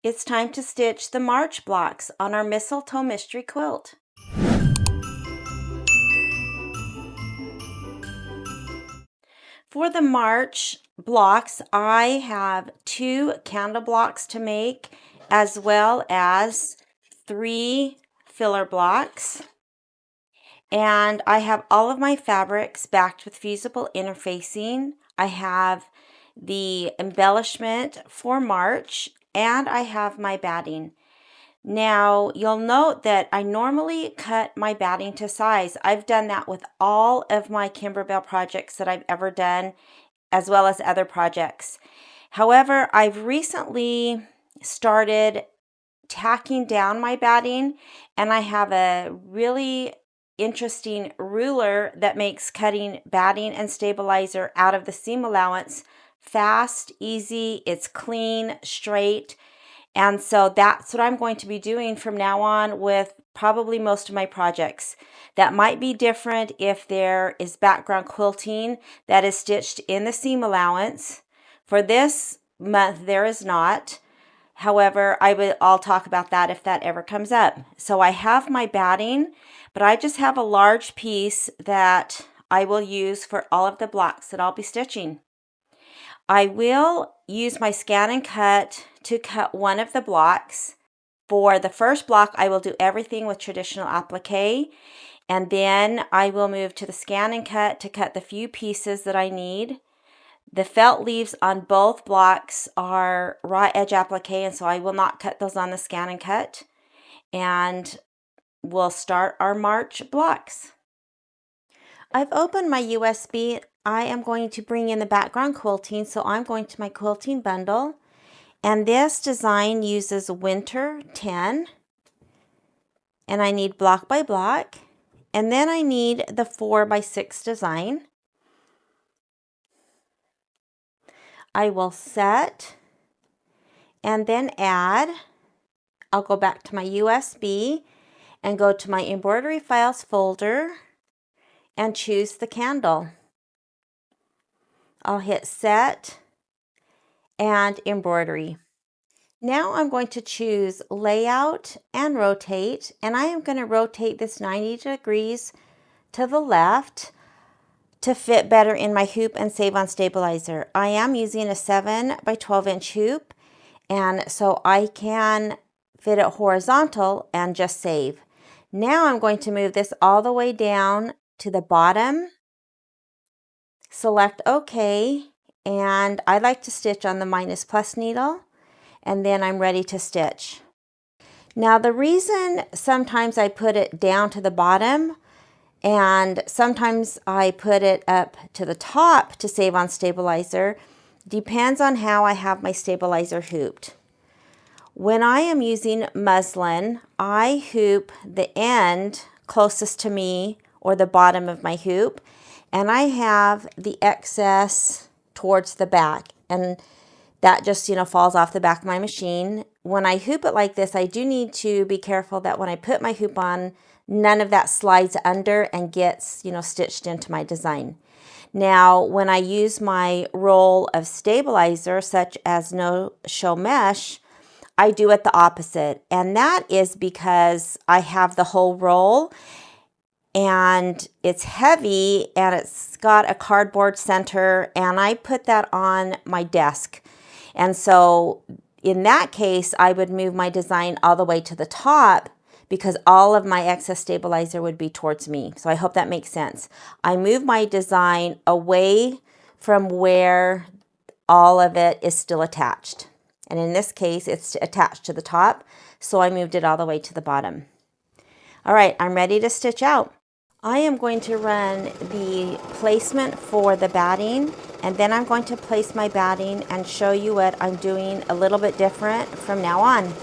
It's time to stitch the March blocks on our Mistletoe mystery quilt. For the March blocks, I have 2 candle blocks to make, as well as 3 filler blocks. And I have all of my fabrics backed with fusible interfacing. I have the embellishment for March, and I have my batting. Now, you'll note that I normally cut my batting to size. I've done that with all of my Kimberbell projects that I've ever done, as well as other projects. However, I've recently started tacking down my batting, and I have a really interesting ruler that makes cutting batting and stabilizer out of the seam allowance fast, easy, it's clean, straight. And so that's what I'm going to be doing from now on with probably most of my projects. That might be different if there is background quilting that is stitched in the seam allowance. For this month, there is not. However, I'll talk about that if that ever comes up. So I have my batting, but I just have a large piece that I will use for all of the blocks that I'll be stitching. I will use my ScanNCut to cut one of the blocks. For the first block, I will do everything with traditional applique, and then I will move to the ScanNCut to cut the few pieces that I need. The felt leaves on both blocks are raw edge applique, and so I will not cut those on the ScanNCut. And we'll start our March blocks. I've opened my USB. I am going to bring in the background quilting, so I'm going to my quilting bundle. And this design uses Winter 10. And I need block by block. And then I need the 4x6 design. I will set and then add. I'll go back to my USB and go to my Embroidery Files folder and choose the candle. I'll hit set and embroidery. Now I'm going to choose layout and rotate, and I am going to rotate this 90 degrees to the left to fit better in my hoop and save on stabilizer. I am using a 7 by 12 inch hoop, and so I can fit it horizontal and just save. Now I'm going to move this all the way down to the bottom, select OK, and I like to stitch on the minus plus needle, and then I'm ready to stitch. Now the reason sometimes I put it down to the bottom and sometimes I put it up to the top to save on stabilizer depends on how I have my stabilizer hooped. When I am using muslin, I hoop the end closest to me or the bottom of my hoop, and I have the excess towards the back, and that just falls off the back of my machine. When I hoop it like this, I do need to be careful that when I put my hoop on, none of that slides under and gets stitched into my design. Now when I use my roll of stabilizer, such as no show mesh, I do it the opposite, and that is because I have the whole roll and it's heavy and it's got a cardboard center, and I put that on my desk. And so in that case, I would move my design all the way to the top because all of my excess stabilizer would be towards me. So I hope that makes sense. I move my design away from where all of it is still attached. And in this case, it's attached to the top, so I moved it all the way to the bottom. All right, I'm ready to stitch out. I am going to run the placement for the batting, and then I'm going to place my batting and show you what I'm doing a little bit different from now on.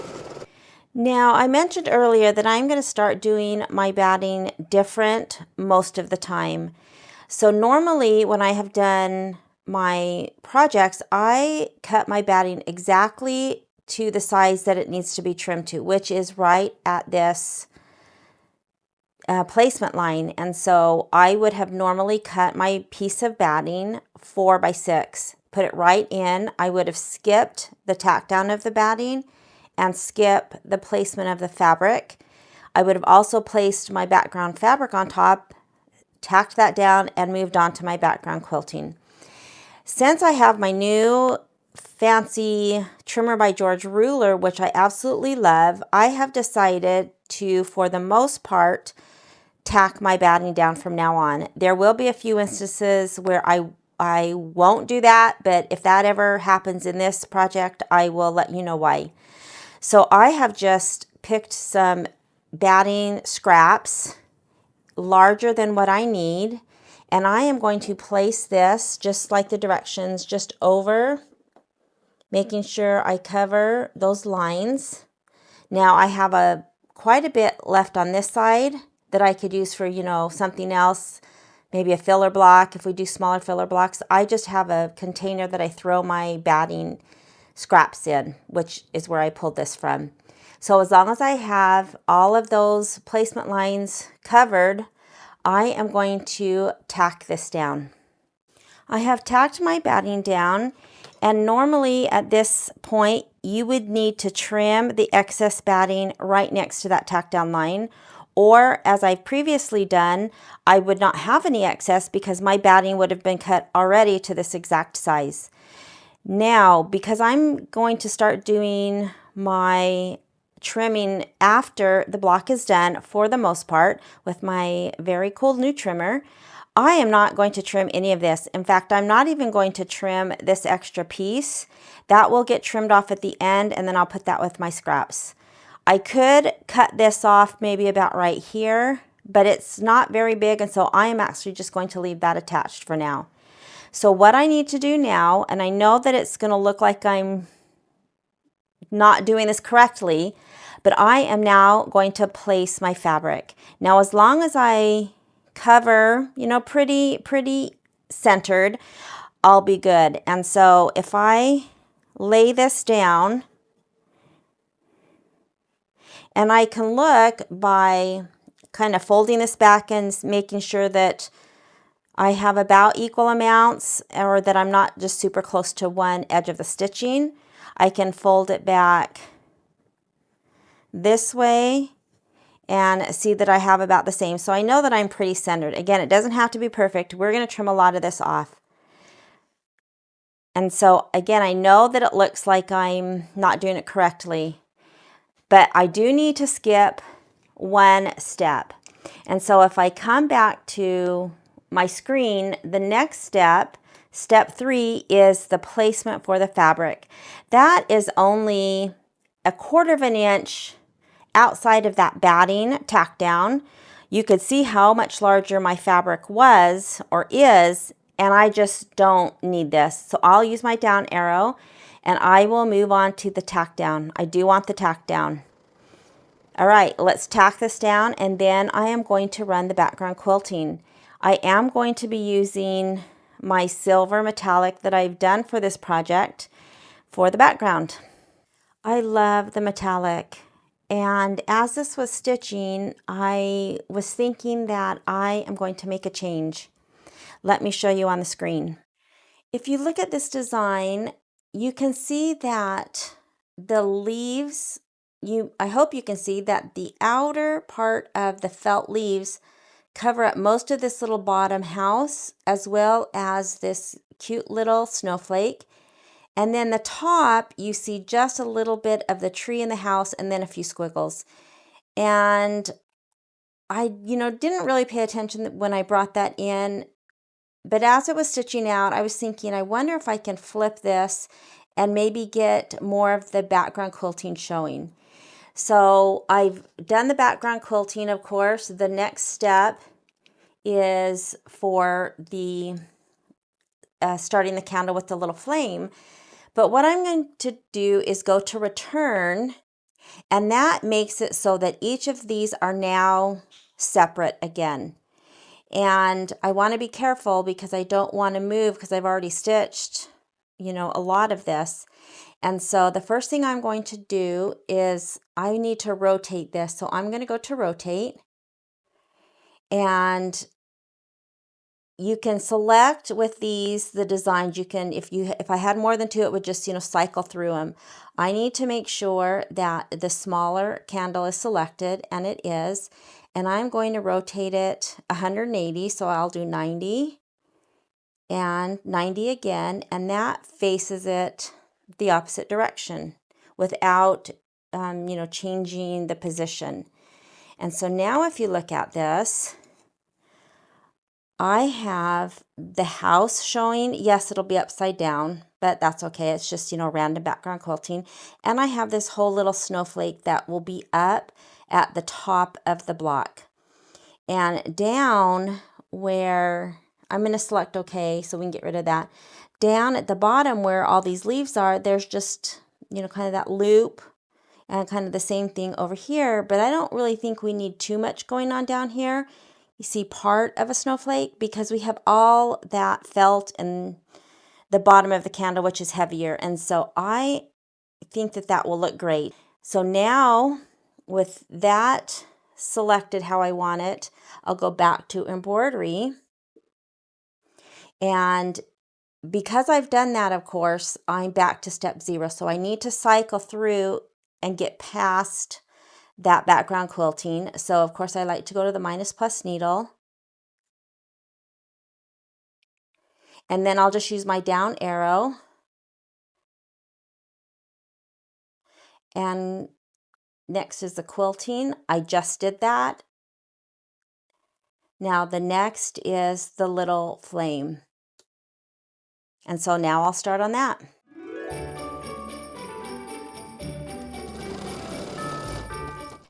Now, I mentioned earlier that I'm going to start doing my batting different most of the time. So normally when I have done my projects, I cut my batting exactly to the size that it needs to be trimmed to, which is right at this placement line. And so I would have normally cut my piece of batting 4x6, put it right in. I would have skipped the tack down of the batting and skip the placement of the fabric. I would have also placed my background fabric on top, tacked that down, and moved on to my background quilting. Since I have my new fancy Trimmer by George ruler, which I absolutely love, I have decided to, for the most part, tack my batting down from now on. There will be a few instances where I won't do that, but if that ever happens in this project, I will let you know why. So I have just picked some batting scraps larger than what I need, and I am going to place this just like the directions, just over, making sure I cover those lines. Now I have quite a bit left on this side that I could use for, you know, something else, maybe a filler block if we do smaller filler blocks. I just have a container that I throw my batting scraps in, which is where I pulled this from. So as long as I have all of those placement lines covered, I am going to tack this down. I have tacked my batting down, and normally at this point you would need to trim the excess batting right next to that tack down line, or as I've previously done, I would not have any excess because my batting would have been cut already to this exact size. Now, because I'm going to start doing my trimming after the block is done for the most part with my very cool new trimmer, I am not going to trim any of this. In fact, I'm not even going to trim this extra piece. That will get trimmed off at the end, and then I'll put that with my scraps. I could cut this off maybe about right here, but it's not very big, and so I am actually just going to leave that attached for now. So what I need to do now, and I know that it's going to look like I'm not doing this correctly, but I am now going to place my fabric. Now, as long as I cover, you know, pretty centered, I'll be good. And so if I lay this down, and I can look by kind of folding this back and making sure that I have about equal amounts, or that I'm not just super close to one edge of the stitching. I can fold it back this way and see that I have about the same. So I know that I'm pretty centered. Again, it doesn't have to be perfect. We're going to trim a lot of this off. And so again, I know that it looks like I'm not doing it correctly, but I do need to skip one step. And so if I come back to my screen, the next step, step 3, is the placement for the fabric. That is only 1/4 of an inch outside of that batting tack down. You could see how much larger my fabric was or is, and I just don't need this. So I'll use my down arrow and I will move on to the tack down. I do want the tack down. All right, let's tack this down, and then I am going to run the background quilting. I am going to be using my silver metallic that I've done for this project for the background. I love the metallic, and as this was stitching, I was thinking that I am going to make a change. Let me show you on the screen. If you look at this design, you can see that the leaves, I hope you can see that the outer part of the felt leaves cover up most of this little bottom house, as well as this cute little snowflake. And then the top, you see just a little bit of the tree in the house and then a few squiggles. And I, didn't really pay attention when I brought that in. But as it was stitching out, I was thinking, I wonder if I can flip this and maybe get more of the background quilting showing. So I've done the background quilting, of course. The next step is for the starting the candle with the little flame. But what I'm going to do is go to return, and that makes it so that each of these are now separate again. And I want to be careful because I don't want to move, because I've already stitched, a lot of this. And so the first thing I'm going to do is I need to rotate this. So I'm going to go to rotate, and you can select with these the designs. You can, if I had more than two, it would just, cycle through them. I need to make sure that the smaller candle is selected, and it is, and I'm going to rotate it 180, so I'll do 90 and 90 again, and that faces it the opposite direction without changing the position. And so now if you look at this, I have the house showing. Yes, it'll be upside down, but that's okay. It's just, random background quilting. And I have this whole little snowflake that will be up at the top of the block. And down where, I'm going to select OK, so we can get rid of that. Down at the bottom where all these leaves are, there's just, kind of that loop. And kind of the same thing over here, but I don't really think we need too much going on down here. You see part of a snowflake because we have all that felt in the bottom of the candle, which is heavier. And so I think that that will look great. So now with that selected how I want it, I'll go back to embroidery. And because I've done that, of course, I'm back to step 0. So I need to cycle through and get past that background quilting. So of course I like to go to the minus plus needle. And then I'll just use my down arrow. And next is the quilting. I just did that. Now the next is the little flame. And so now I'll start on that.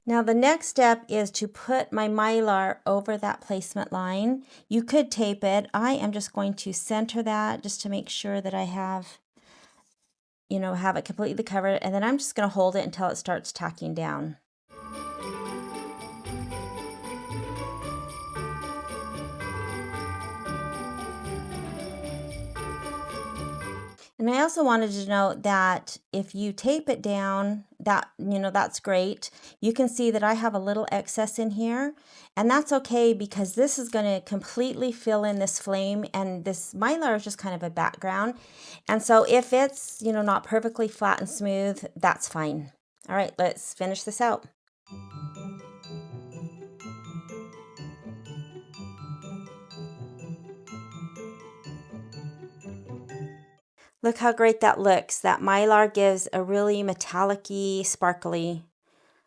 Now the next step is to put my mylar over that placement line. You could tape it. I am just going to center that just to make sure that I have it completely covered. And then I'm just going to hold it until it starts tacking down. And I also wanted to note that if you tape it down, that's great. You can see that I have a little excess in here, and that's okay because this is going to completely fill in this flame, and this mylar is just kind of a background. And so if it's, not perfectly flat and smooth, that's fine. All right, let's finish this out. Look how great that looks. That mylar gives a really metallic-y, sparkly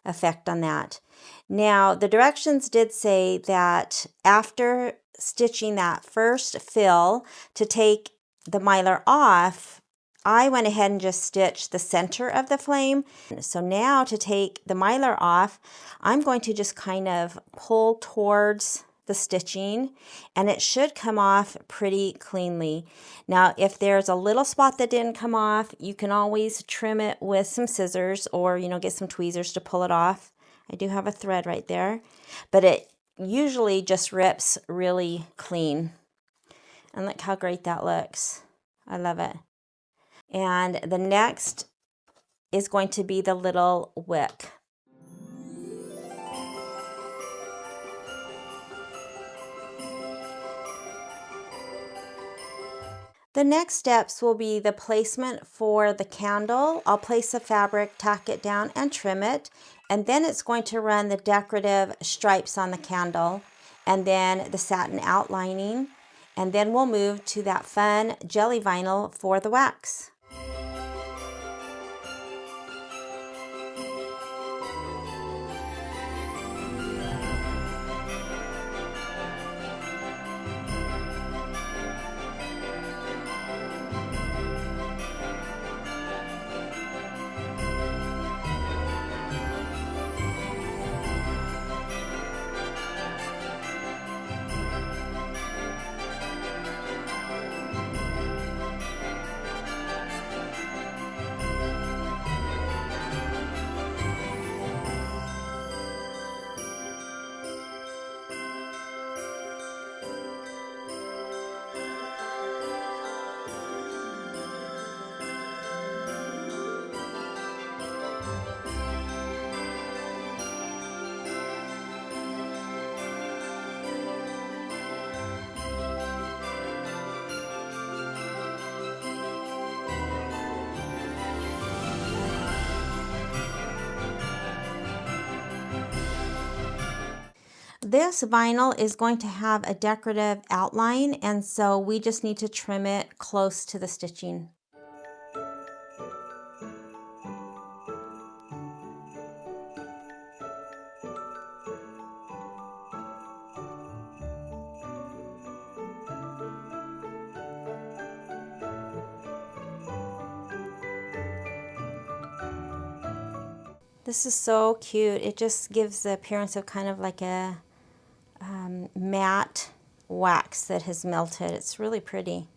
effect on that. Now, the directions did say that after stitching that first fill to take the mylar off, I went ahead and just stitched the center of the flame. So now to take the mylar off, I'm going to just kind of pull towards the stitching, and it should come off pretty cleanly. Now if there's a little spot that didn't come off, you can always trim it with some scissors or get some tweezers to pull it off. I do have a thread right there, but it usually just rips really clean. And look how great that looks. I love it. And the next is going to be the little wick. The next steps will be the placement for the candle. I'll place the fabric, tack it down, and trim it. And then it's going to run the decorative stripes on the candle, and then the satin outlining. And then we'll move to that fun jelly vinyl for the wax. this vinyl is going to have a decorative outline, and so we just need to trim it close to the stitching. This is so cute. It just gives the appearance of kind of like a matte wax that has melted. It's really pretty.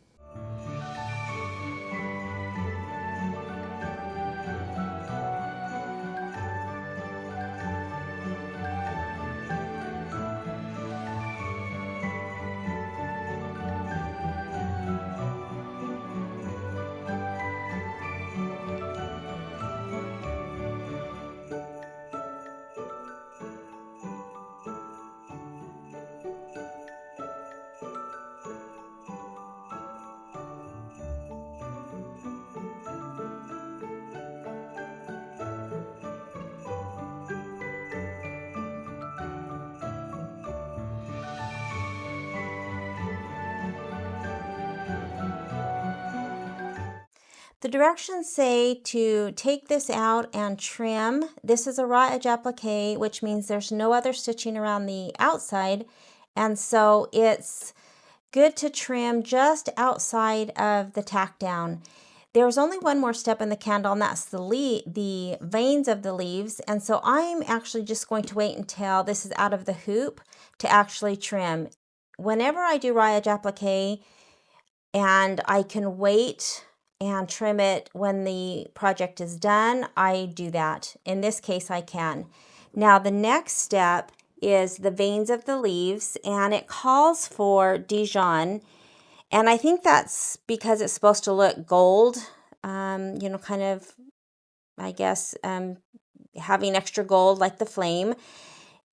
The directions say to take this out and trim. This is a raw edge applique, which means there's no other stitching around the outside, and so it's good to trim just outside of the tack down. There's only one more step in the candle, and that's the veins of the leaves, and so I'm actually just going to wait until this is out of the hoop to actually trim. Whenever I do raw edge applique and I can wait and trim it when the project is done, I do that. In this case, I can. Now, the next step is the veins of the leaves, and it calls for Dijon, and I think that's because it's supposed to look gold, you know, kind of, I guess, having extra gold like the flame.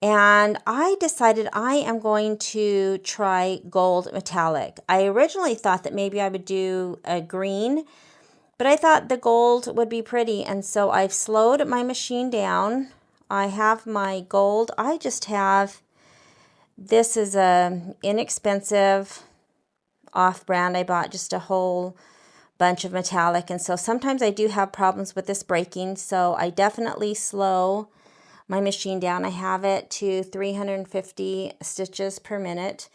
And I decided I am going to try gold metallic. I originally thought that maybe I would do a green, but I thought the gold would be pretty, and so I've slowed my machine down. I have my gold. I just have, this is a inexpensive off-brand. I bought just a whole bunch of metallic, and so sometimes I do have problems with this breaking, so I definitely slow my machine down. I have it to 350 stitches per minute,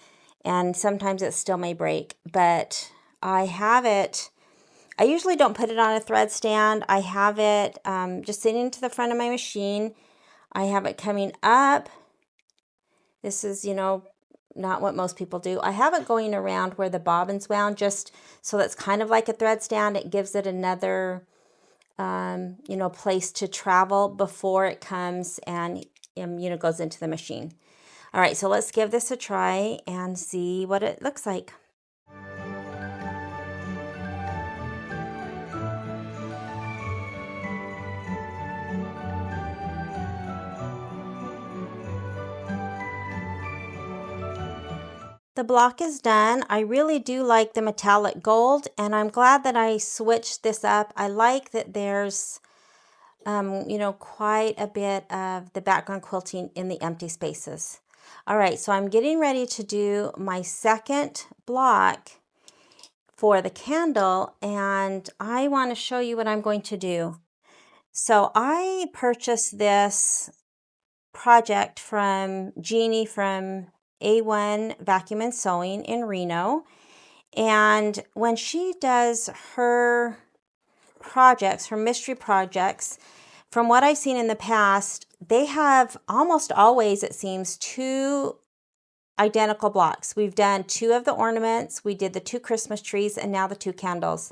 and sometimes it still may break, but I have it. I usually don't put it on a thread stand. I have it just sitting to the front of my machine. I have it coming up. This is, you know, not what most people do. I have it going around where the bobbin's wound, just so that's kind of like a thread stand. It gives it another you know, place to travel before it comes and, you know, goes into the machine. All right, so let's give this a try and see what it looks like. The block is done. I really do like the metallic gold, and I'm glad that I switched this up. I like that there's you know, quite a bit of the background quilting in the empty spaces. All right, so I'm getting ready to do my second block for the candle, and I want to show you what I'm going to do. So I purchased this project from Jeannie from A1 Vacuum and Sewing in Reno, and when she does her projects, her mystery projects, from what I've seen in the past, they have almost always, it seems, two identical blocks. We've done two of the ornaments, we did the two Christmas trees, and now the two candles.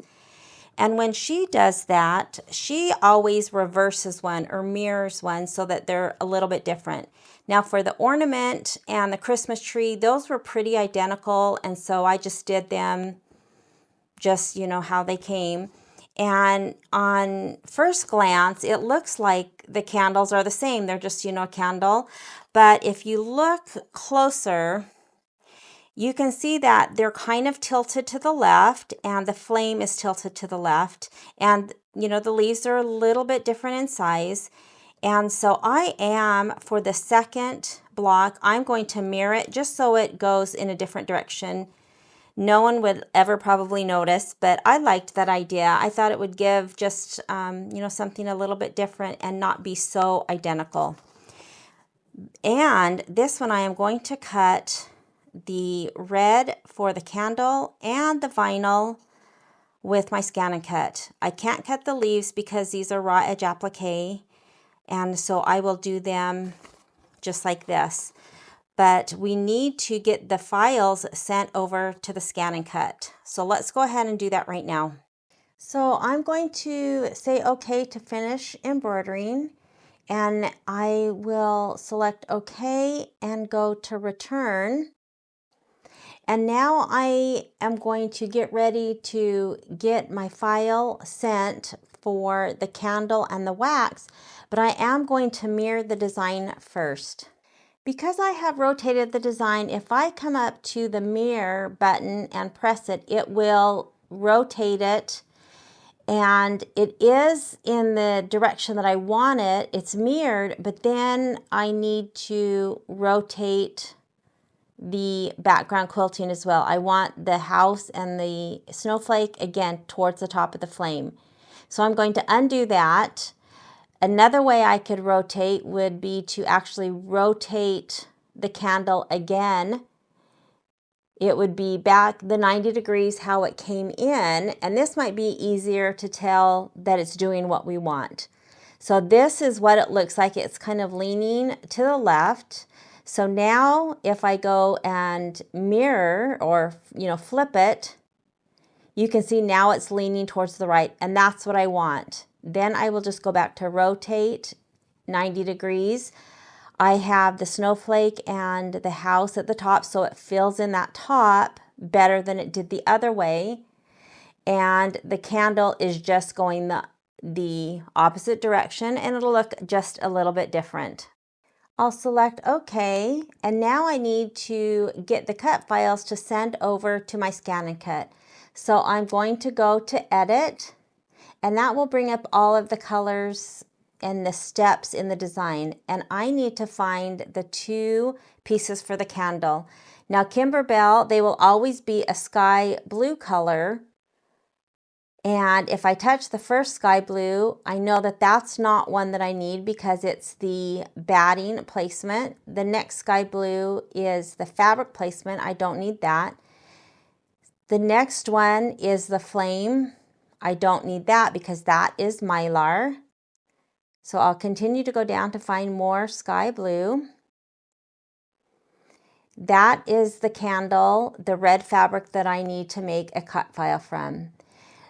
And when she does that, she always reverses one or mirrors one so that they're a little bit different. Now for the ornament and the Christmas tree, those were pretty identical, and so I just did them just, you know, how they came. And on first glance, it looks like the candles are the same. They're just, you know, a candle. But if you look closer, you can see that they're kind of tilted to the left, and the flame is tilted to the left. And, you know, the leaves are a little bit different in size. And so I am, for the second block, I'm going to mirror it just so it goes in a different direction. No one would ever probably notice, but I liked that idea. I thought it would give just, you know, something a little bit different and not be so identical. And this one I am going to cut the red for the candle and the vinyl with my ScanNCut. I can't cut the leaves because these are raw edge applique, and so I will do them just like this. But we need to get the files sent over to the ScanNCut. So let's go ahead and do that right now. So I'm going to say OK to finish embroidering, and I will select OK and go to return. And now I am going to get ready to get my file sent for the candle and the wax, but I am going to mirror the design first. Because I have rotated the design, if I come up to the mirror button and press it, it will rotate it, and it is in the direction that I want it. It's mirrored, but then I need to rotate the background quilting as well. I want the house and the snowflake again towards the top of the flame. So I'm going to undo that. Another way I could rotate would be to actually rotate the candle again. It would be back the 90 degrees how it came in, and this might be easier to tell that it's doing what we want. So this is what it looks like. It's kind of leaning to the left. So now if I go and mirror or, you know, flip it, you can see now it's leaning towards the right, and that's what I want. Then I will just go back to rotate 90 degrees. I have the snowflake and the house at the top, so it fills in that top better than it did the other way. And the candle is just going the opposite direction, and it'll look just a little bit different. I'll select OK, and now I need to get the cut files to send over to my ScanNCut. So I'm going to go to Edit, and that will bring up all of the colors and the steps in the design. And I need to find the two pieces for the candle. Now Kimberbell, they will always be a sky blue color. And if I touch the first sky blue, I know that that's not one that I need because it's the batting placement. The next sky blue is the fabric placement. I don't need that. The next one is the flame. I don't need that because that is mylar. So I'll continue to go down to find more sky blue. That is the candle, the red fabric that I need to make a cut file from.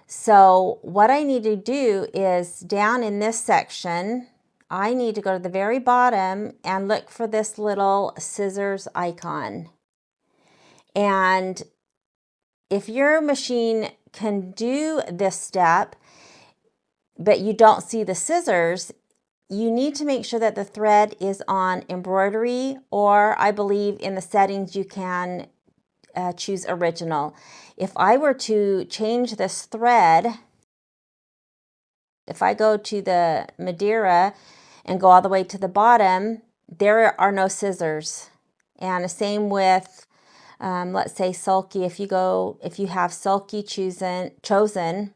So what I need to do is down in this section, I need to go to the very bottom and look for this little scissors icon. And if your machine can do this step, but you don't see the scissors, you need to make sure that the thread is on embroidery, or I believe in the settings you can choose original. If I were to change this thread, if I go to the Madeira and go all the way to the bottom, there are no scissors. And the same with, let's say sulky. If you have sulky chosen,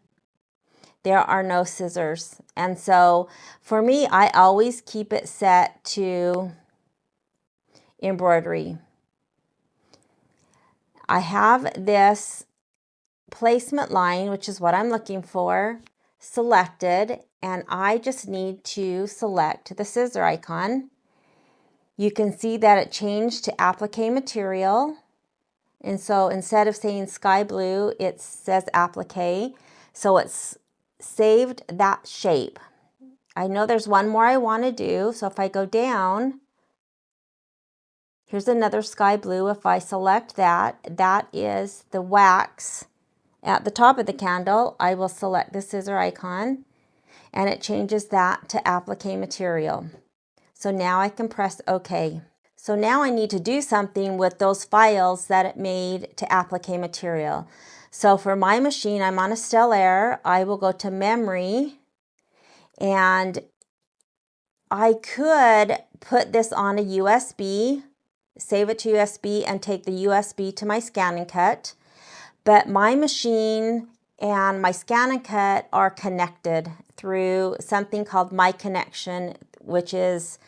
there are no scissors. And so for me, I always keep it set to embroidery. I have this placement line, which is what I'm looking for, selected, and I just need to select the scissor icon. You can see that it changed to applique material. And so instead of saying sky blue, it says applique. So it's saved that shape. I know there's one more I want to do. So if I go down, here's another sky blue. If I select that, that is the wax at the top of the candle. I will select the scissor icon, and it changes that to applique material. So now I can press OK. So now I need to do something with those files that it made to applique material. So for my machine, I'm on a Celery. I will go to memory, and I could put this on a USB, save it to USB, and take the USB to my ScanNCut. But my machine and my ScanNCut are connected through something called My Connection, which is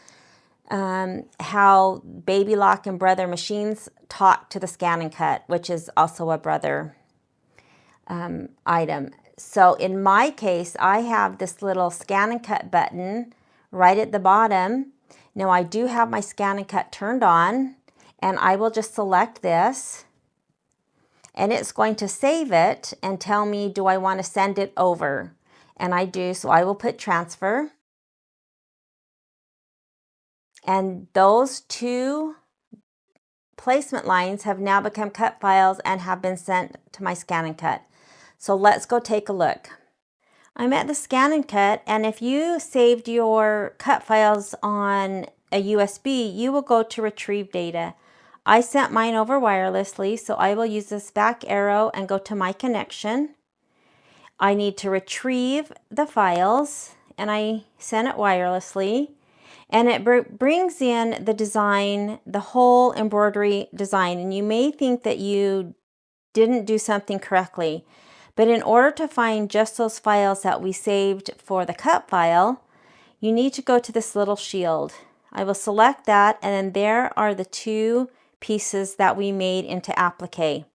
how Baby Lock and Brother machines talk to the ScanNCut, which is also a Brother item. So in my case, I have this little ScanNCut button right at the bottom. Now I do have my ScanNCut turned on, and I will just select this, and it's going to save it and tell me, do I want to send it over? And I do, so I will put transfer. And those two placement lines have now become cut files and have been sent to my ScanNCut. So let's go take a look. I'm at the ScanNCut, and if you saved your cut files on a USB, you will go to retrieve data. I sent mine over wirelessly, so I will use this back arrow and go to my connection. I need to retrieve the files, and I sent it wirelessly, and it brings in the design, the whole embroidery design. And you may think that you didn't do something correctly, but in order to find just those files that we saved for the cut file, you need to go to this little shield. I will select that, and then there are the two pieces that we made into applique.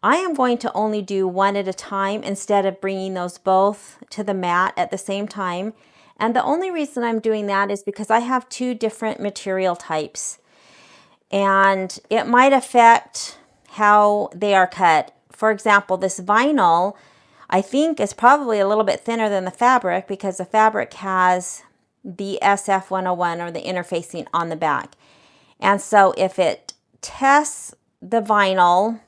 I am going to only do one at a time instead of bringing those both to the mat at the same time. And the only reason I'm doing that is because I have two different material types, and it might affect how they are cut. For example, this vinyl, I think, is probably a little bit thinner than the fabric because the fabric has the SF101 or the interfacing on the back. And so if it tests the vinyl,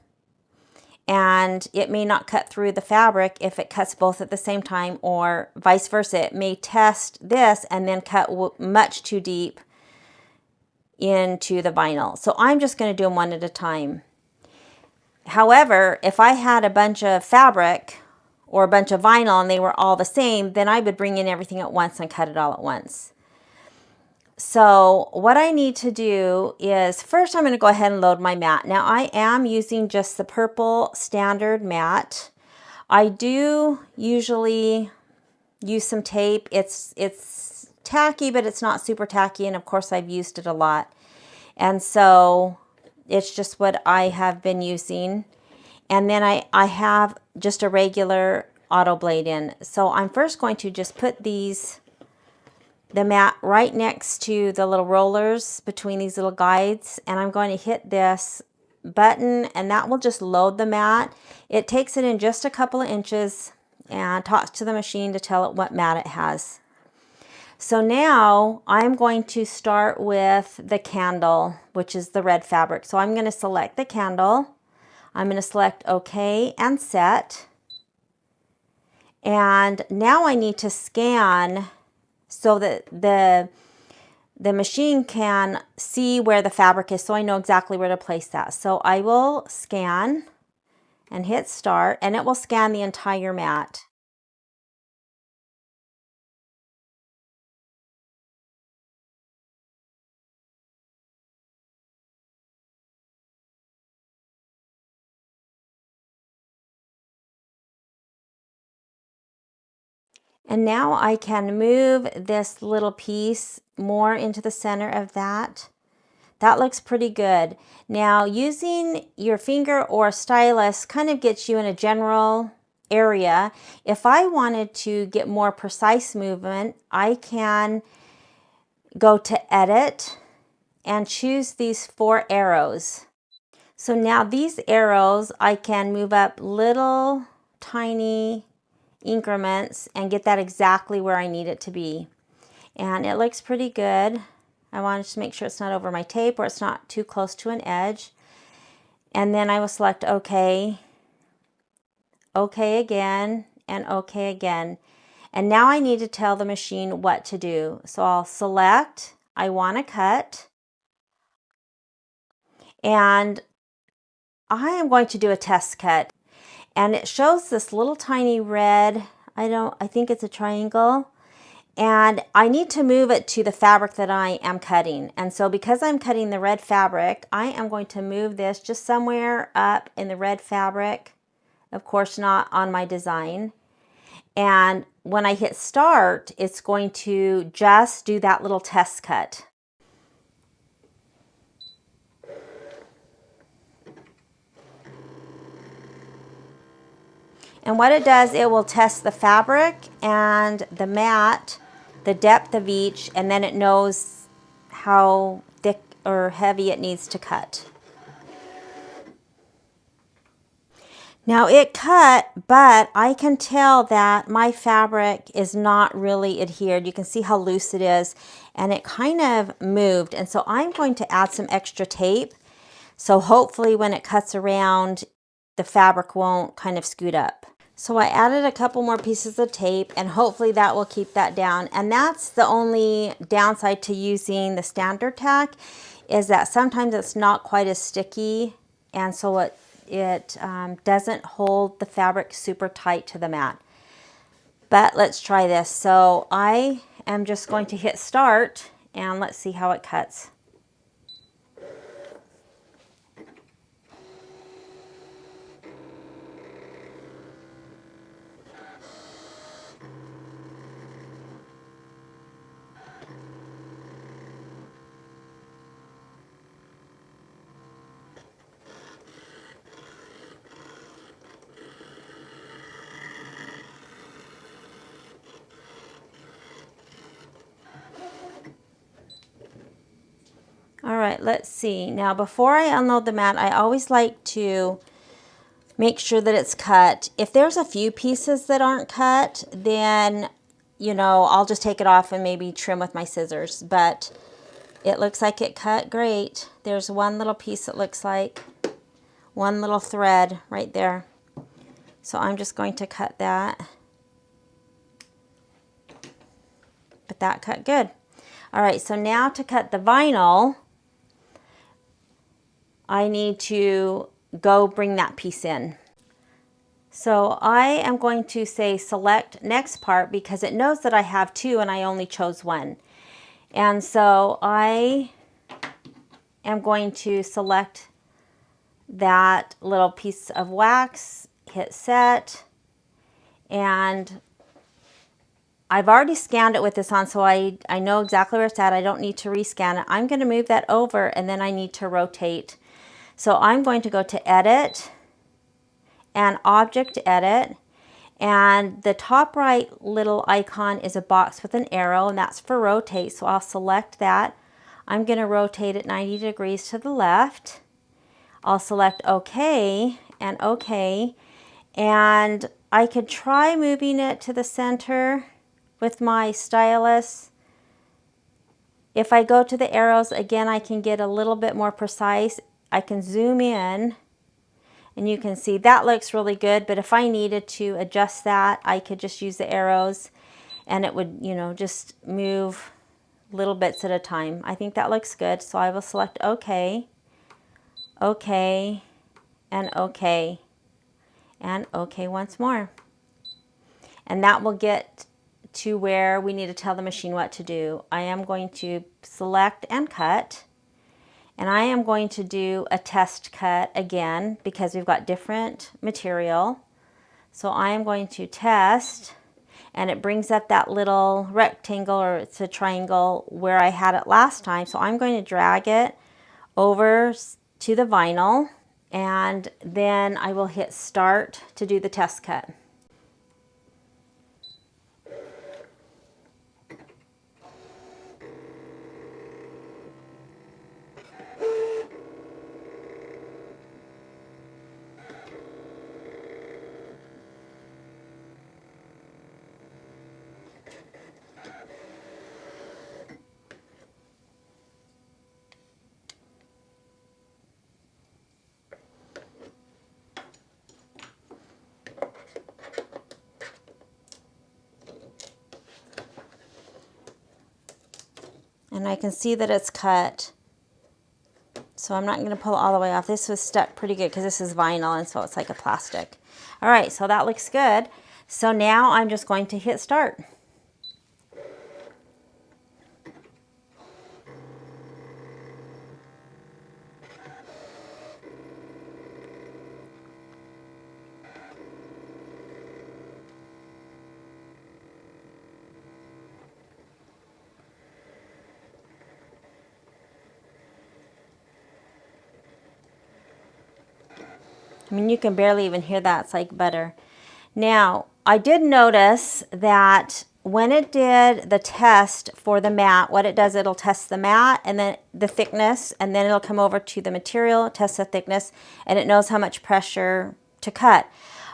and it may not cut through the fabric if it cuts both at the same time, or vice versa. It may test this and then cut much too deep into the vinyl. So I'm just going to do them one at a time. However, if I had a bunch of fabric or a bunch of vinyl and they were all the same, then I would bring in everything at once and cut it all at once. So what I need to do is, first I'm going to go ahead and load my mat. Now I am using just the purple standard mat. I do usually use some tape. It's tacky, but it's not super tacky, and of course I've used it a lot. And so it's just what I have been using. And then I have just a regular auto blade in. So I'm first going to just put the mat right next to the little rollers between these little guides, and I'm going to hit this button, and that will just load the mat. It takes it in just a couple of inches and talks to the machine to tell it what mat it has. So now I'm going to start with the candle, which is the red fabric. So I'm going to select the candle. I'm going to select OK and set. And now I need to scan so that the machine can see where the fabric is, so I know exactly where to place that. So I will scan and hit start, and it will scan the entire mat. And now I can move this little piece more into the center of that. That looks pretty good. Now using your finger or stylus kind of gets you in a general area. If I wanted to get more precise movement, I can go to edit and choose these 4 arrows. So now these arrows, I can move up little tiny increments and get that exactly where I need it to be. And it looks pretty good. I want to make sure it's not over my tape or it's not too close to an edge. And then I will select OK, OK again, and OK again. And now I need to tell the machine what to do. So I'll select, I want to cut, and I am going to do a test cut. And it shows this little tiny red, I think it's a triangle, And I need to move it to the fabric that I am cutting. And so because I'm cutting the red fabric, I am going to move this just somewhere up in the red fabric. Of course, not on my design. And when I hit start, it's going to just do that little test cut. And what it does, it will test the fabric and the mat, the depth of each, and then it knows how thick or heavy it needs to cut. Now it cut, but I can tell that my fabric is not really adhered. You can see how loose it is, and it kind of moved. And so I'm going to add some extra tape. So hopefully when it cuts around, the fabric won't kind of scoot up. So I added a couple more pieces of tape, and hopefully that will keep that down. And that's the only downside to using the standard tack, is that sometimes it's not quite as sticky, and so it doesn't hold the fabric super tight to the mat. But let's try this. So I am just going to hit start, and let's see how it cuts. All right, let's see. Now, before I unload the mat, I always like to make sure that it's cut. If there's a few pieces that aren't cut, then, you know, I'll just take it off and maybe trim with my scissors. But it looks like it cut great. There's one little piece that looks like one little thread right there. So I'm just going to cut that. But that cut good. All right, so now to cut the vinyl, I need to go bring that piece in. So I am going to say select next part because it knows that I have two and I only chose one. And so I am going to select that little piece of wax, hit set, and I've already scanned it with this on, so I know exactly where it's at. I don't need to rescan it. I'm going to move that over, and then I need to rotate. So I'm going to go to Edit and Object Edit, and the top right little icon is a box with an arrow, and that's for rotate. So I'll select that. I'm going to rotate it 90 degrees to the left. I'll select OK and OK, and I could try moving it to the center with my stylus. If I go to the arrows again, I can get a little bit more precise. I can zoom in and you can see that looks really good, but if I needed to adjust that, I could just use the arrows and it would, you know, just move little bits at a time. I think that looks good, so I will select OK, OK, and OK, and OK once more. And that will get to where we need to tell the machine what to do. I am going to select and cut, and I am going to do a test cut again because we've got different material. So I am going to test, and it brings up that little rectangle, or it's a triangle where I had it last time. So I'm going to drag it over to the vinyl, and then I will hit start to do the test cut. And I can see that it's cut. So I'm not going to pull it all the way off. This was stuck pretty good because this is vinyl, and so it's like a plastic. All right, so that looks good. So now I'm just going to hit start. I mean, you can barely even hear that. It's like butter. Now, I did notice that when it did the test for the mat, what it does, it'll test the mat and then the thickness, and then it'll come over to the material, test the thickness, and it knows how much pressure to cut.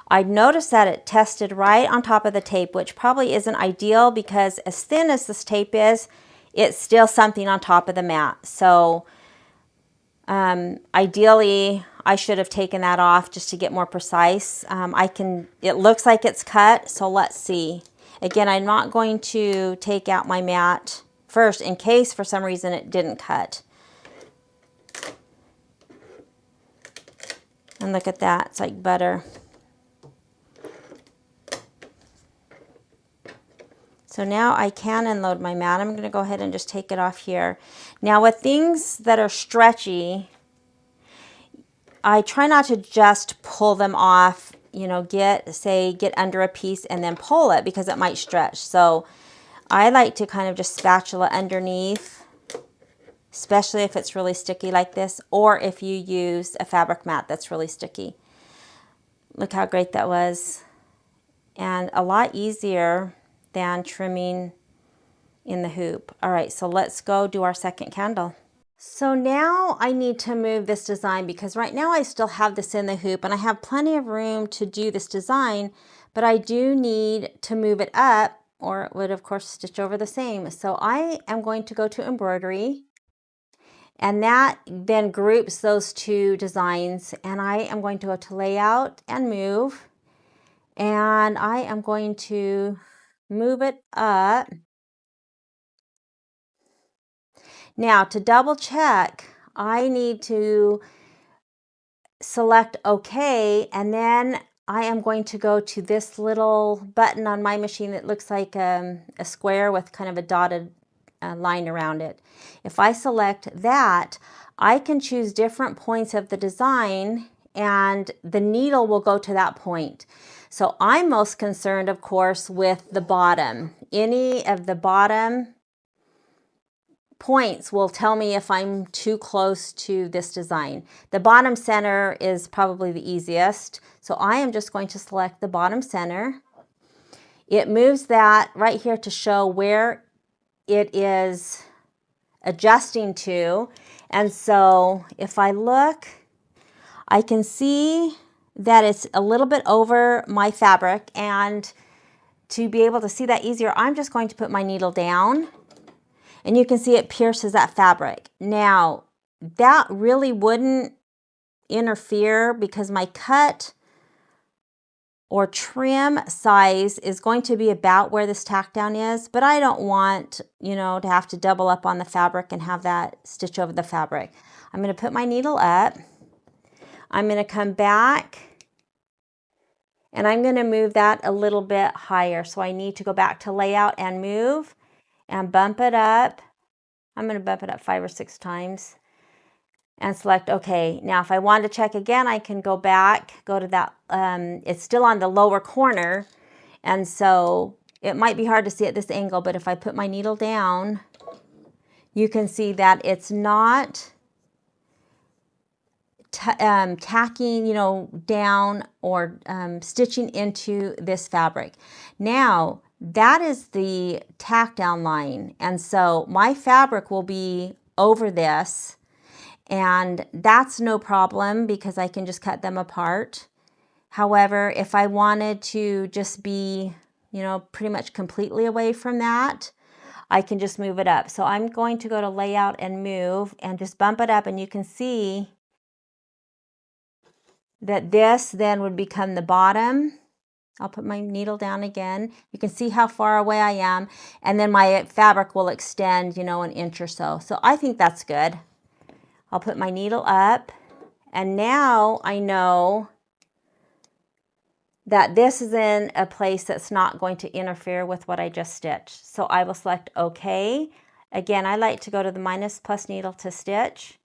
I noticed that it tested right on top of the tape, which probably isn't ideal because as thin as this tape is, it's still something on top of the mat. So ideally, I should have taken that off just to get more precise. It looks like it's cut, so let's see. Again, I'm not going to take out my mat first in case for some reason it didn't cut. And look at that, it's like butter. So now I can unload my mat. I'm going to go ahead and just take it off here. Now with things that are stretchy, I try not to just pull them off, you know, get under a piece and then pull it because it might stretch. So I like to kind of just spatula underneath, especially if it's really sticky like this, or if you use a fabric mat that's really sticky. Look how great that was. And a lot easier than trimming in the hoop. All right, so let's go do our second candle. So now I need to move this design because right now I still have this in the hoop and I have plenty of room to do this design, but I do need to move it up, or it would of course stitch over the same. So I am going to go to embroidery, and that then groups those two designs, and I am going to go to layout and move, and I am going to move it up. Now to double check, I need to select OK, and then I am going to go to this little button on my machine that looks like a square with kind of a dotted line around it. If I select that, I can choose different points of the design and the needle will go to that point. So I'm most concerned, of course, with the bottom. Any of the bottom points will tell me if I'm too close to this design. The bottom center is probably the easiest. So I am just going to select the bottom center. It moves that right here to show where it is adjusting to. And so if I look, I can see that it's a little bit over my fabric, and to be able to see that easier, I'm just going to put my needle down, and you can see it pierces that fabric. Now, that really wouldn't interfere because my cut or trim size is going to be about where this tack down is, but I don't want, you know, to have to double up on the fabric and have that stitch over the fabric. I'm going to put my needle up. I'm going to come back and I'm going to move that a little bit higher. So I need to go back to layout and move and bump it up. I'm going to bump it up 5 or 6 times and select OK. Now if I want to check again, I can go back, go to that, it's still on the lower corner, and so it might be hard to see at this angle, but if I put my needle down, you can see that it's not tacking, you know, down or stitching into this fabric. Now that is the tack down line, and so my fabric will be over this, and that's no problem because I can just cut them apart. However, if I wanted to just be, you know, pretty much completely away from that, I can just move it up. So I'm going to go to layout and move and just bump it up, and you can see that this then would become the bottom. I'll put my needle down again. You can see how far away I am, and then my fabric will extend, you know, an inch or so. So I think that's good. I'll put my needle up, and now I know that this is in a place that's not going to interfere with what I just stitched. So I will select OK. Again, I like to go to the minus plus needle to stitch,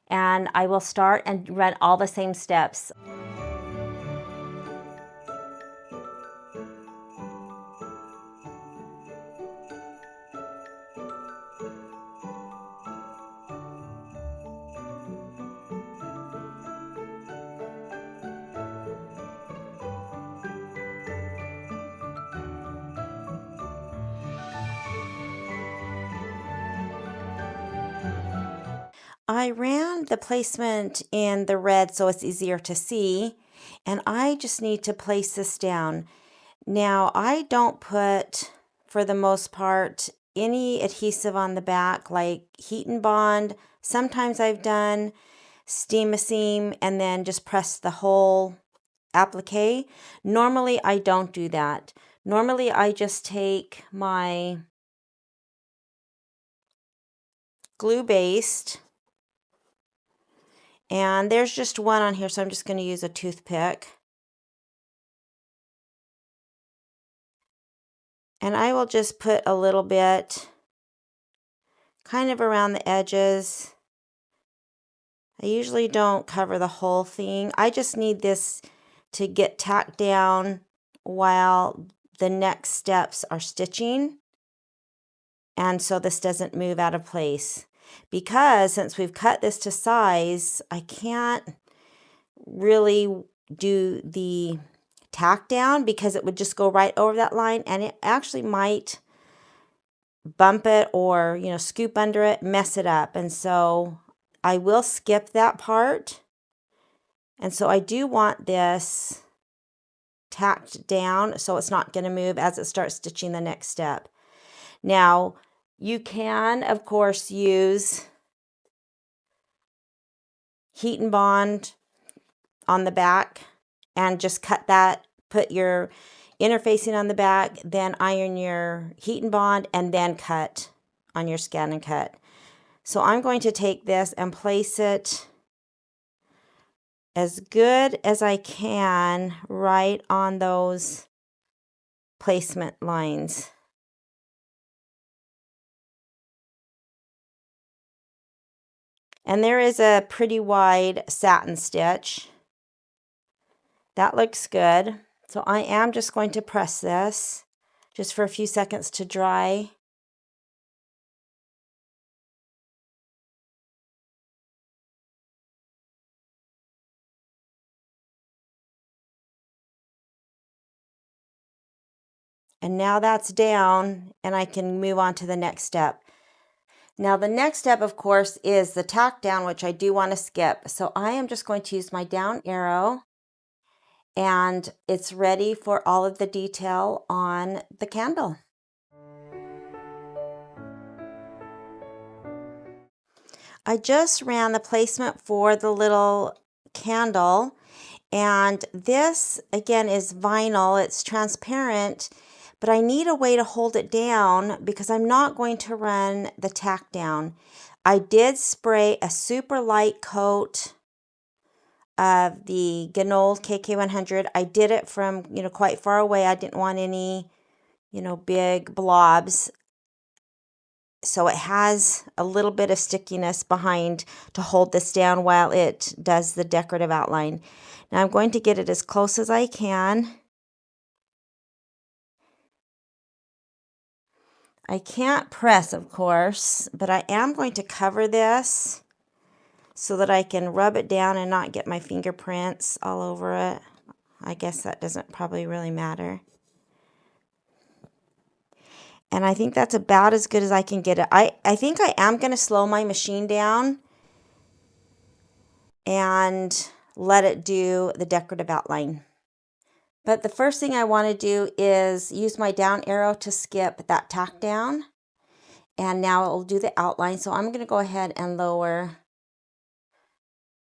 and I will start and run all the same steps. I ran the placement in the red so it's easier to see, and I just need to place this down. Now, I don't put, for the most part, any adhesive on the back like Heat and Bond. Sometimes I've done Steam a Seam and then just press the whole applique. Normally, I don't do that. Normally, I just take my glue based, and there's just one on here, so I'm just going to use a toothpick. And I will just put a little bit kind of around the edges. I usually don't cover the whole thing. I just need this to get tacked down while the next steps are stitching. And so this doesn't move out of place. Because since we've cut this to size, I can't really do the tack down because it would just go right over that line, and it actually might bump it or, scoop under it, mess it up. And so I will skip that part. And so I do want this tacked down so it's not going to move as it starts stitching the next step. Now, you can, of course, use Heat and Bond on the back and just cut that, put your interfacing on the back, then iron your Heat and Bond, and then cut on your ScanNCut. So I'm going to take this and place it as good as I can right on those placement lines. And there is a pretty wide satin stitch. That looks good. So I am just going to press this just for a few seconds to dry. And now that's down, and I can move on to the next step. Now the next step, of course, is the tack down, which I do want to skip. So I am just going to use my down arrow, and it's ready for all of the detail on the candle. I just ran the placement for the little candle, and this again is vinyl. It's transparent, but I need a way to hold it down because I'm not going to run the tack down. I did spray a super light coat of the Ganol KK100. I did it from, quite far away. I didn't want any, big blobs. So it has a little bit of stickiness behind to hold this down while it does the decorative outline. Now I'm going to get it as close as I can. I can't press, of course, but I am going to cover this so that I can rub it down and not get my fingerprints all over it. I guess that doesn't probably really matter. And I think that's about as good as I can get it. I think I am going to slow my machine down and let it do the decorative outline. But the first thing I want to do is use my down arrow to skip that tack down. And now it will do the outline. So I'm going to go ahead and lower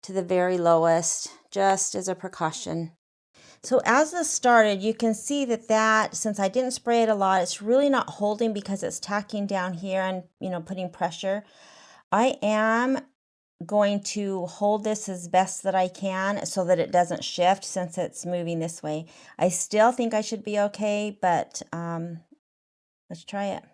to the very lowest, just as a precaution. So as this started, you can see that since I didn't spray it a lot, it's really not holding because it's tacking down here and, putting pressure. I am going to hold this as best that I can so that it doesn't shift since it's moving this way. I still think I should be okay, but let's try it.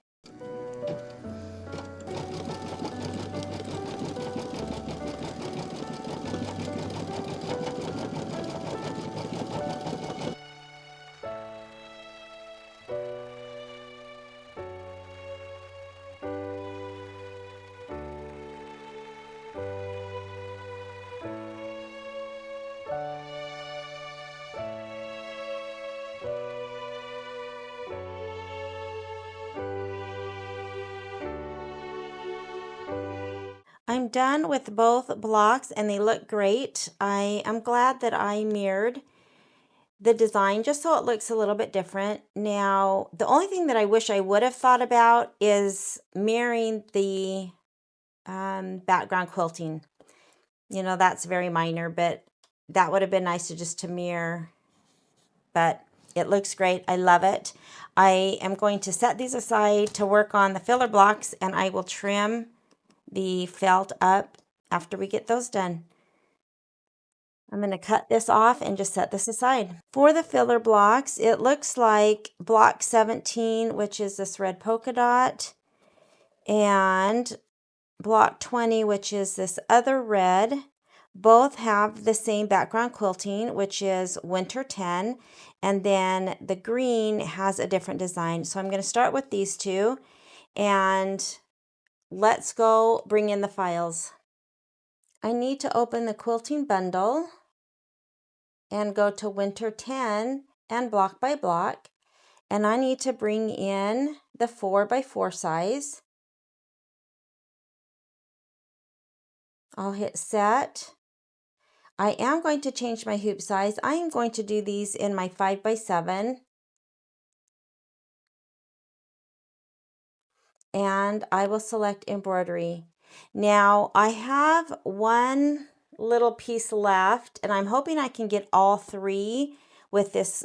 I'm done with both blocks and they look great. I am glad that I mirrored the design just so it looks a little bit different. Now, the only thing that I wish I would have thought about is mirroring the background quilting. You know, that's very minor, but that would have been nice to mirror. But it looks great. I love it. I am going to set these aside to work on the filler blocks, and I will trim the felt up after we get those done. I'm going to cut this off and just set this aside. For the filler blocks, it looks like block 17, which is this red polka dot, and block 20, which is this other red. Both have the same background quilting, which is winter 10, and then the green has a different design. So I'm going to start with these two, and let's go bring in the files. I need to open the quilting bundle and go to winter 10 and block by block, and I need to bring in the 4x4 size. I'll hit set. I am going to change my hoop size. I am going to do these in my 5x7. And I will select embroidery. Now I have one little piece left, and I'm hoping I can get all three with this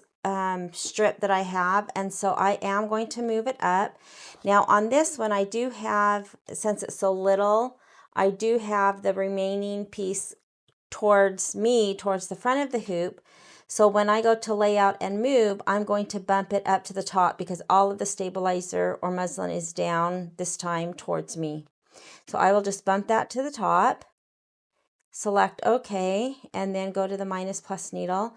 strip that I have, and so I am going to move it up. Now on this one I do have, since it's so little, I do have the remaining piece towards the front of the hoop. So when I go to layout and move, I'm going to bump it up to the top because all of the stabilizer or muslin is down this time towards me. So I will just bump that to the top, select OK, and then go to the minus plus needle.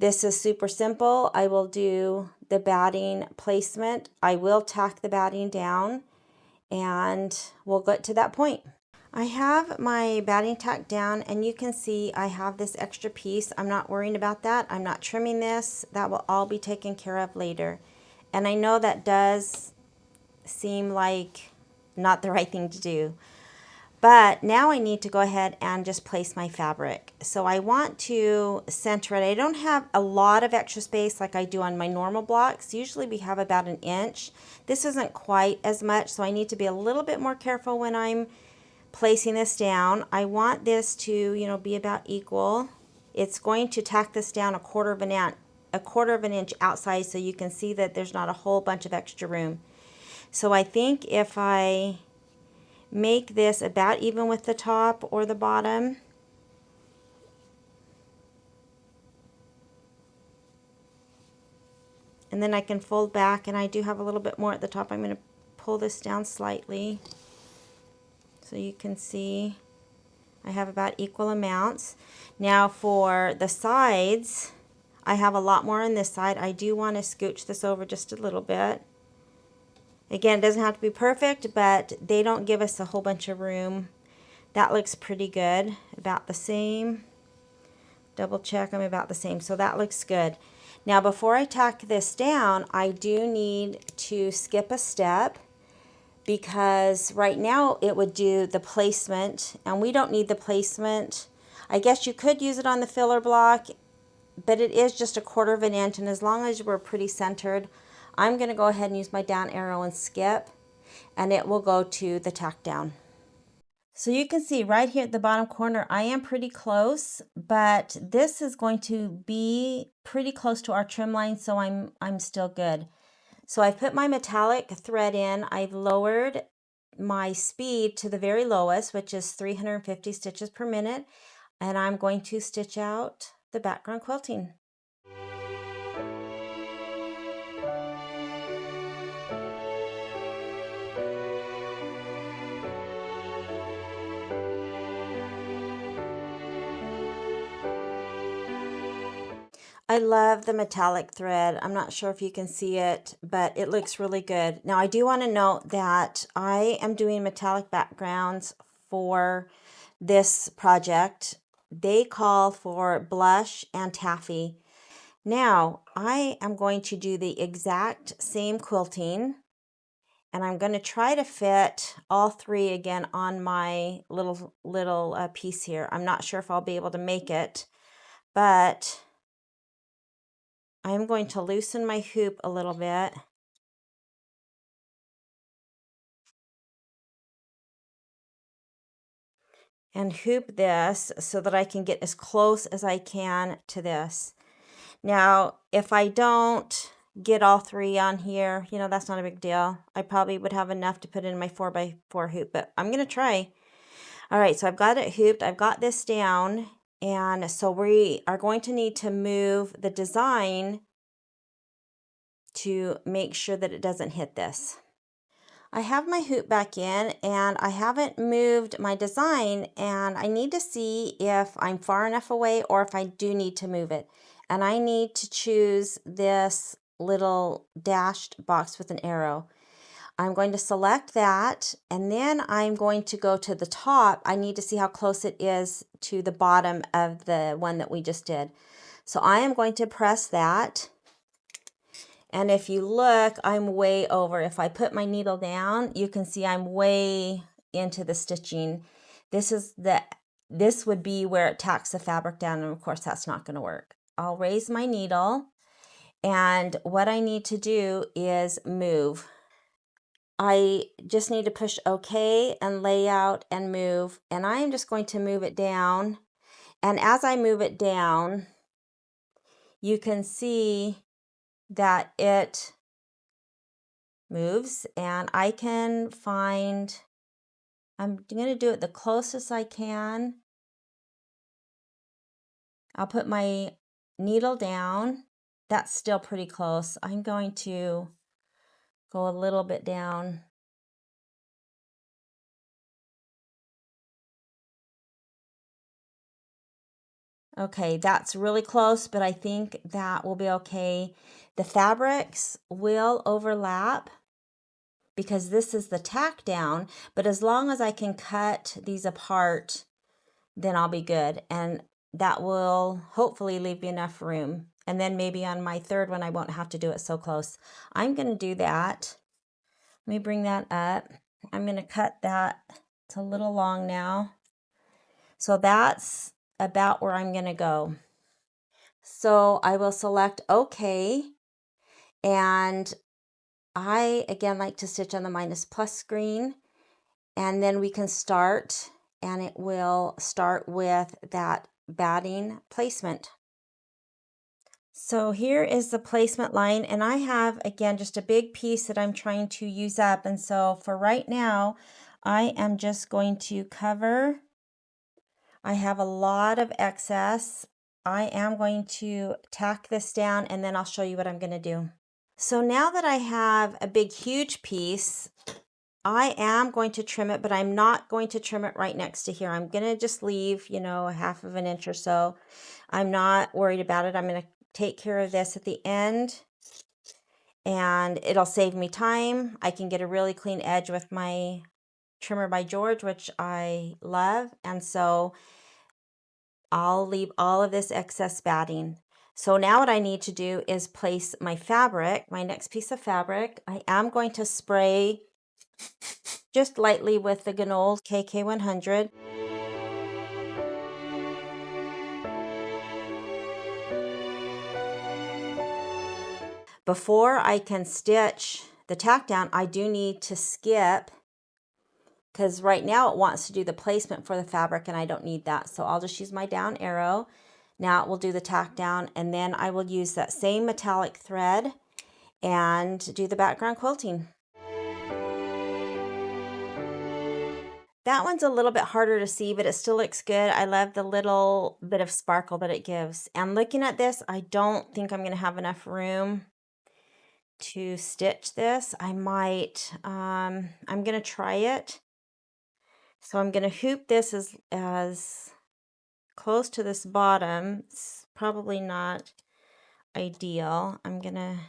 This is super simple. I will do the batting placement. I will tack the batting down, and we'll get to that point. I have my batting tack down, and you can see I have this extra piece. I'm not worrying about that. I'm not trimming this. That will all be taken care of later. And I know that does seem like not the right thing to do. But now I need to go ahead and just place my fabric. So I want to center it. I don't have a lot of extra space like I do on my normal blocks. Usually we have about an inch. This isn't quite as much, so I need to be a little bit more careful when I'm placing this down. I want this to, be about equal. It's going to tack this down a quarter of an inch outside, so you can see that there's not a whole bunch of extra room. So I think if I make this about even with the top or the bottom, and then I can fold back, and I do have a little bit more at the top. I'm going to pull this down slightly so you can see I have about equal amounts. Now for the sides, I have a lot more on this side. I do want to scooch this over just a little bit. Again, it doesn't have to be perfect, but they don't give us a whole bunch of room. That looks pretty good. About the same. Double check, I'm about the same. So that looks good. Now before I tack this down, I do need to skip a step, because right now it would do the placement, and we don't need the placement. I guess you could use it on the filler block, but it is just a quarter of an inch, and as long as we're pretty centered, I'm going to go ahead and use my down arrow and skip, and it will go to the tack down. So you can see right here at the bottom corner, I am pretty close, but this is going to be pretty close to our trim line, so I'm still good. So I've put my metallic thread in. I've lowered my speed to the very lowest, which is 350 stitches per minute, and I'm going to stitch out the background quilting. I love the metallic thread. I'm not sure if you can see it, but it looks really good. Now I do want to note that I am doing metallic backgrounds for this project. They call for blush and taffy. Now I am going to do the exact same quilting, And I'm going to try to fit all three again on my little piece here. I'm not sure if I'll be able to make it, but I'm going to loosen my hoop a little bit. And hoop this so that I can get as close as I can to this. Now, if I don't get all three on here, you know, that's not a big deal. I probably would have enough to put in my 4x4 hoop, but I'm going to try. All right, so I've got it hooped. I've got this down. And so we are going to need to move the design to make sure that it doesn't hit this. I have my hoop back in and I haven't moved my design, and I need to see if I'm far enough away or if I do need to move it. And I need to choose this little dashed box with an arrow. I'm going to select that, and then I'm going to go to the top. I need to see how close it is to the bottom of the one that we just did. So I am going to press that. And if you look, I'm way over. If I put my needle down, you can see I'm way into the stitching. This would be where it tacks the fabric down, and of course that's not going to work. I'll raise my needle, and what I need to do is move. I just need to push OK and lay out and move, and I am just going to move it down. And as I move it down, you can see that it moves, and I can find, I'm going to do it the closest I can. I'll put my needle down. That's still pretty close. I'm going to go a little bit down. Okay, that's really close, but I think that will be okay. The fabrics will overlap because this is the tack down, but as long as I can cut these apart, then I'll be good. And that will hopefully leave me enough room. And then maybe on my third one, I won't have to do it so close. I'm going to do that. Let me bring that up. I'm going to cut that. It's a little long now. So that's about where I'm going to go. So I will select OK. And I, again, like to stitch on the minus plus screen. And then we can start, and it will start with that batting placement. So here is the placement line, and I have, again, just a big piece that I'm trying to use up. And so for right now, I am just going to cover. I have a lot of excess. I am going to tack this down, and then I'll show you what I'm going to do. So now that I have a big, huge piece, I am going to trim it, but I'm not going to trim it right next to here. I'm going to just leave, you know, a half of an inch or so. I'm not worried about it. I'm going to take care of this at the end, and it'll save me time. I can get a really clean edge with my trimmer by George, which I love. And so I'll leave all of this excess batting. So now what I need to do is place my fabric, my next piece of fabric. I am going to spray just lightly with the Ganol KK100. Before I can stitch the tack down, I do need to skip, because right now it wants to do the placement for the fabric and I don't need that. So I'll just use my down arrow. Now it will do the tack down, and then I will use that same metallic thread and do the background quilting. That one's a little bit harder to see, but it still looks good. I love the little bit of sparkle that it gives. And looking at this, I don't think I'm going to have enough room to stitch this. I might, I'm going to try it. So I'm going to hoop this as close to this bottom. It's probably not ideal. I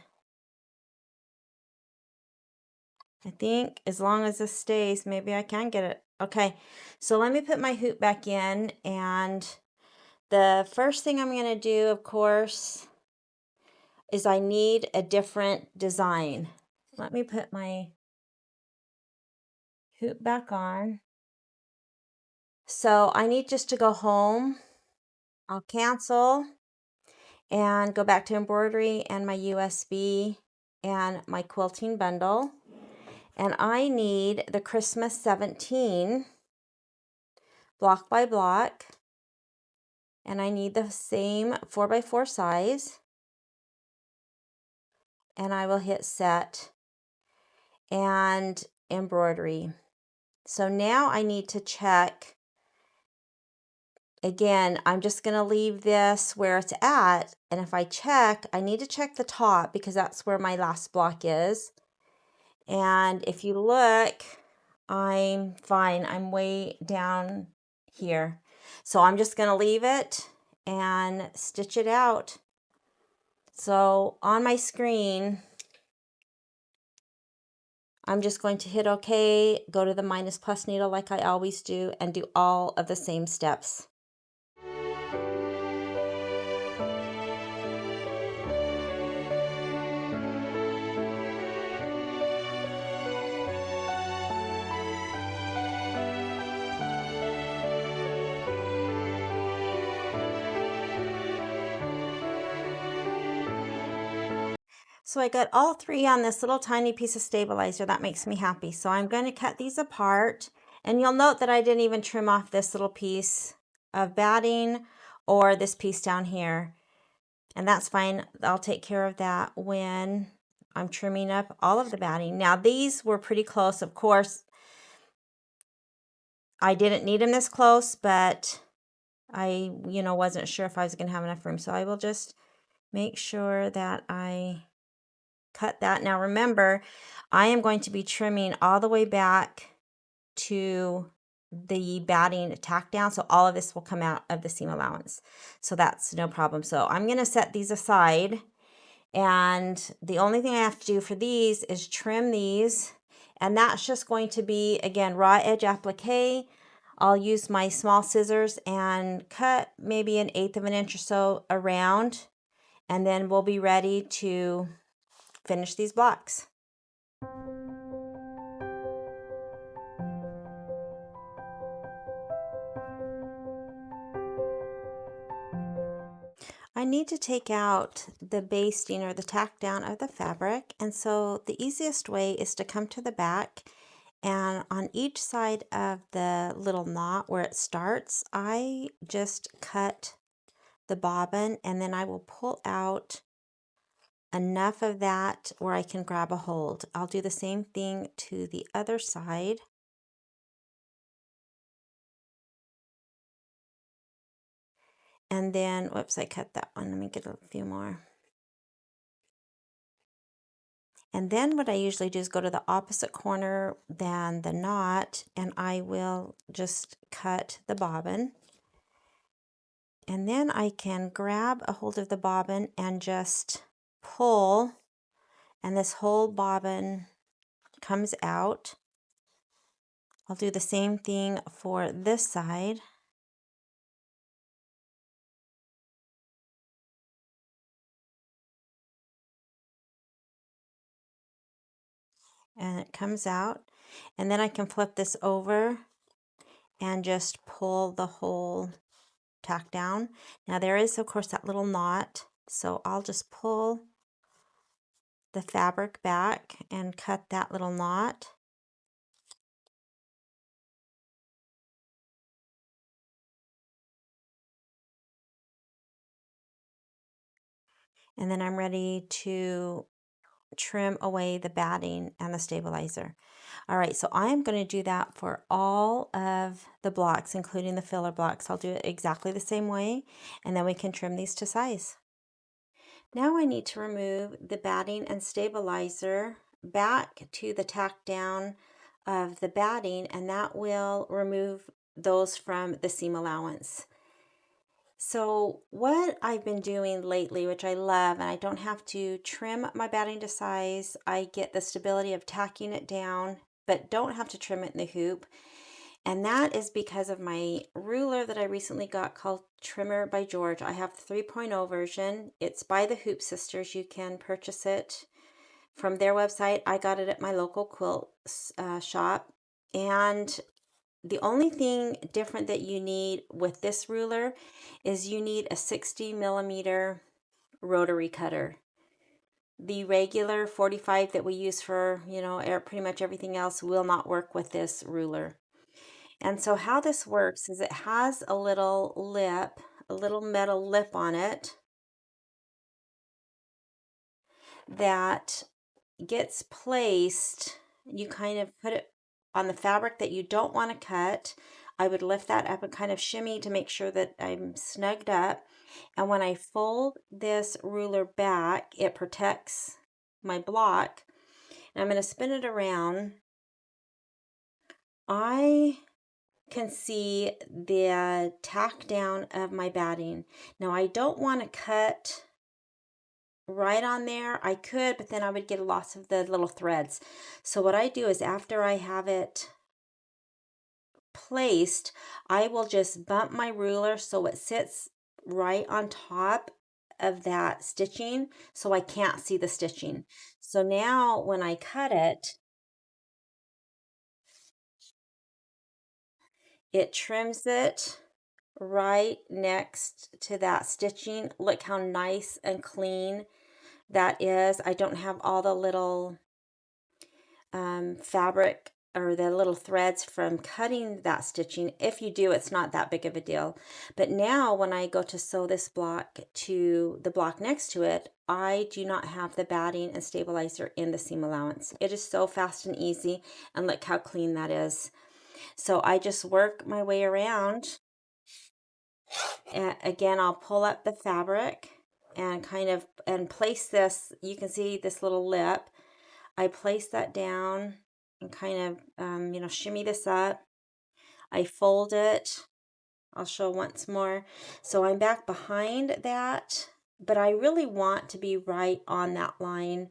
think as long as this stays, maybe I can get it. Okay, so let me put my hoop back in, and the first thing I'm going to do, of course, is I need a different design. Let me put my hoop back on. So I need just to go home. I'll cancel and go back to embroidery and my USB and my quilting bundle. And I need the Christmas 17 block by block. And I need the same 4x4 size. And I will hit set and embroidery. So now I need to check. Again, I'm just going to leave this where it's at. And if I check, I need to check the top because that's where my last block is. And if you look, I'm fine. I'm way down here. So I'm just going to leave it and stitch it out. So on my screen, I'm just going to hit OK, go to the minus plus needle like I always do, and do all of the same steps. So I got all three on this little tiny piece of stabilizer. That makes me happy. So I'm going to cut these apart. And you'll note that I didn't even trim off this little piece of batting or this piece down here. And that's fine. I'll take care of that when I'm trimming up all of the batting. Now these were pretty close. Of course, I didn't need them this close, but I, wasn't sure if I was going to have enough room. So I will just make sure that I cut that. Now remember, I am going to be trimming all the way back to the batting tack down, so all of this will come out of the seam allowance. So that's no problem. So I'm going to set these aside, and the only thing I have to do for these is trim these, and that's just going to be, again, raw edge applique. I'll use my small scissors and cut maybe 1/8 of an inch or so around, and then we'll be ready to finish these blocks. I need to take out the basting or the tack down of the fabric, and so the easiest way is to come to the back, and on each side of the little knot where it starts, I just cut the bobbin, and then I will pull out enough of that where I can grab a hold. I'll do the same thing to the other side. And then, whoops, I cut that one. Let me get a few more. And then what I usually do is go to the opposite corner than the knot, and I will just cut the bobbin. And then I can grab a hold of the bobbin and just pull, and this whole bobbin comes out. I'll do the same thing for this side. And it comes out, and then I can flip this over and just pull the whole tack down. Now there is, of course, that little knot, so I'll just pull the fabric back and cut that little knot. And then I'm ready to trim away the batting and the stabilizer. All right, so I am going to do that for all of the blocks, including the filler blocks. I'll do it exactly the same way, and then we can trim these to size. Now I need to remove the batting and stabilizer back to the tack down of the batting, and that will remove those from the seam allowance. So what I've been doing lately, which I love, and I don't have to trim my batting to size, I get the stability of tacking it down, but don't have to trim it in the hoop. And that is because of my ruler that I recently got called Trimmer by George. I have the 3.0 version. It's by the Hoop Sisters. You can purchase it from their website. I got it at my local quilt shop. And the only thing different that you need with this ruler is you need a 60 mm rotary cutter. The regular 45 that we use for, pretty much everything else will not work with this ruler. And so how this works is it has a little lip, a little metal lip on it that gets placed. You kind of put it on the fabric that you don't want to cut. I would lift that up and kind of shimmy to make sure that I'm snugged up. And when I fold this ruler back, it protects my block. And I'm going to spin it around. I can see the tack down of my batting. Now I don't want to cut right on there. I could, but then I would get a loss of the little threads. So what I do is after I have it placed, I will just bump my ruler so it sits right on top of that stitching so I can't see the stitching. So now when I cut it, it trims it right next to that stitching. Look how nice and clean that is. I don't have all the little fabric or the little threads from cutting that stitching. If you do, it's not that big of a deal. But now when I go to sew this block to the block next to it, I do not have the batting and stabilizer in the seam allowance. It is so fast and easy, and look how clean that is. So I just work my way around. And again, I'll pull up the fabric and place this. You can see this little lip. I place that down and kind of, shimmy this up. I fold it. I'll show once more. So I'm back behind that, but I really want to be right on that line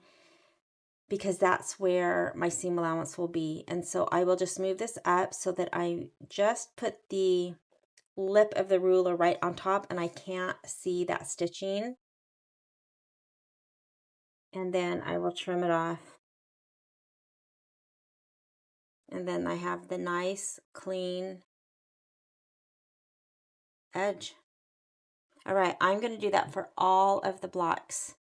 because that's where my seam allowance will be. And so I will just move this up so that I just put the lip of the ruler right on top and I can't see that stitching. And then I will trim it off. And then I have the nice, clean edge. All right, I'm going to do that for all of the blocks.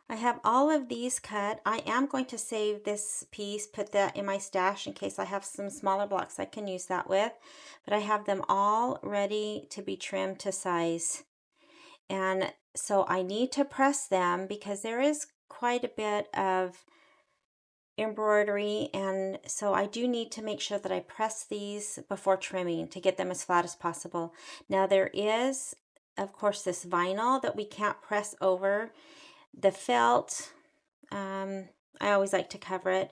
I have all of these cut. I am going to save this piece, put that in my stash in case I have some smaller blocks I can use that with. But I have them all ready to be trimmed to size. And so I need to press them because there is quite a bit of embroidery, and so I do need to make sure that I press these before trimming to get them as flat as possible. Now there is, of course, this vinyl that we can't press over. The felt, I always like to cover it.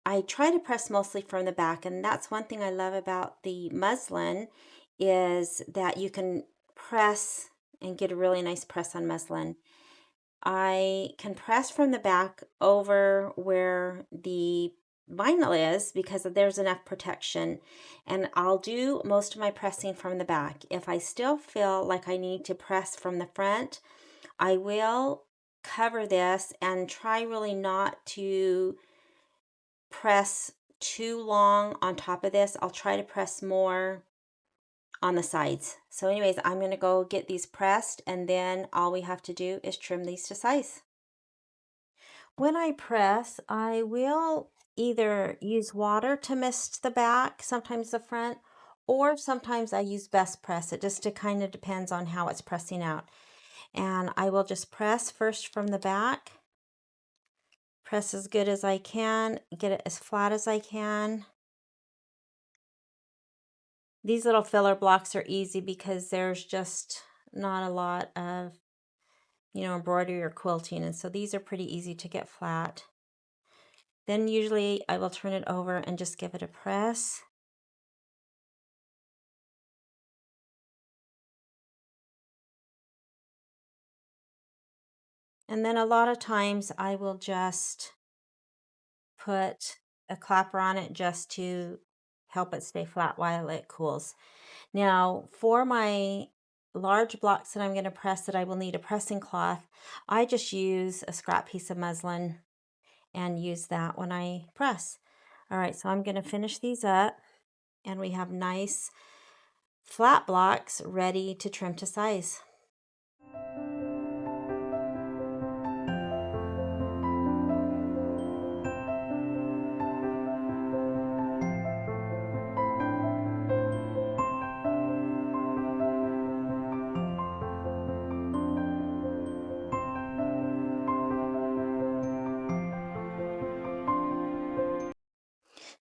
I try to press mostly from the back, and that's one thing I love about the muslin is that you can press and get a really nice press on muslin. I can press from the back over where the vinyl is because there's enough protection, and I'll do most of my pressing from the back. If I still feel like I need to press from the front, I will cover this and try really not to press too long on top of this. I'll try to press more on the sides. So anyways, I'm going to go get these pressed, and then all we have to do is trim these to size. When I press, I will either use water to mist the back, sometimes the front, or sometimes I use best press. It just kind of depends on how it's pressing out. And I will just press first from the back, press as good as I can, get it as flat as I can. These little filler blocks are easy because there's just not a lot of, embroidery or quilting. And so these are pretty easy to get flat. Then usually I will turn it over and just give it a press. And then a lot of times I will just put a clapper on it just to help it stay flat while it cools. Now, for my large blocks that I'm going to press that I will need a pressing cloth, I just use a scrap piece of muslin and use that when I press. All right, so I'm going to finish these up, and we have nice flat blocks ready to trim to size.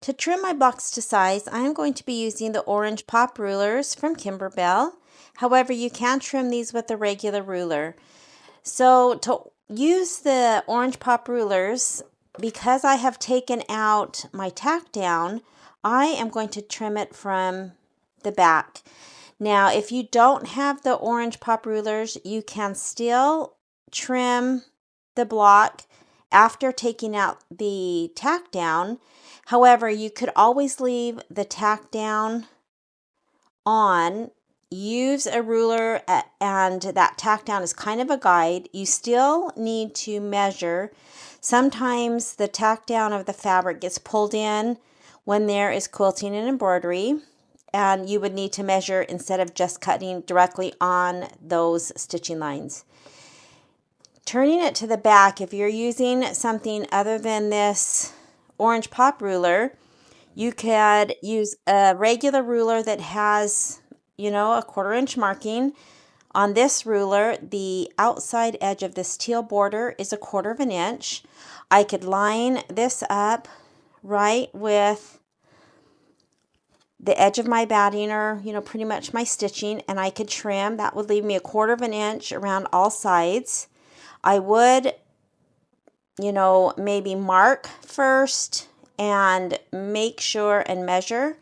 To trim my blocks to size, I am going to be using the orange pop rulers from Kimberbell. However, you can trim these with a regular ruler. So to use the orange pop rulers, because I have taken out my tack down, I am going to trim it from the back. Now, if you don't have the orange pop rulers, you can still trim the block after taking out the tack down. However, you could always leave the tack down on, use a ruler, and that tack down is kind of a guide. You still need to measure. Sometimes the tack down of the fabric gets pulled in when there is quilting and embroidery, and you would need to measure instead of just cutting directly on those stitching lines. Turning it to the back, if you're using something other than this orange pop ruler, you could use a regular ruler that has, a 1/4 inch marking. On this ruler, the outside edge of this teal border is 1/4 inch. I could line this up right with the edge of my batting, or, pretty much my stitching, and I could trim. That would leave me 1/4 inch around all sides. I would, maybe mark first and make sure and measure.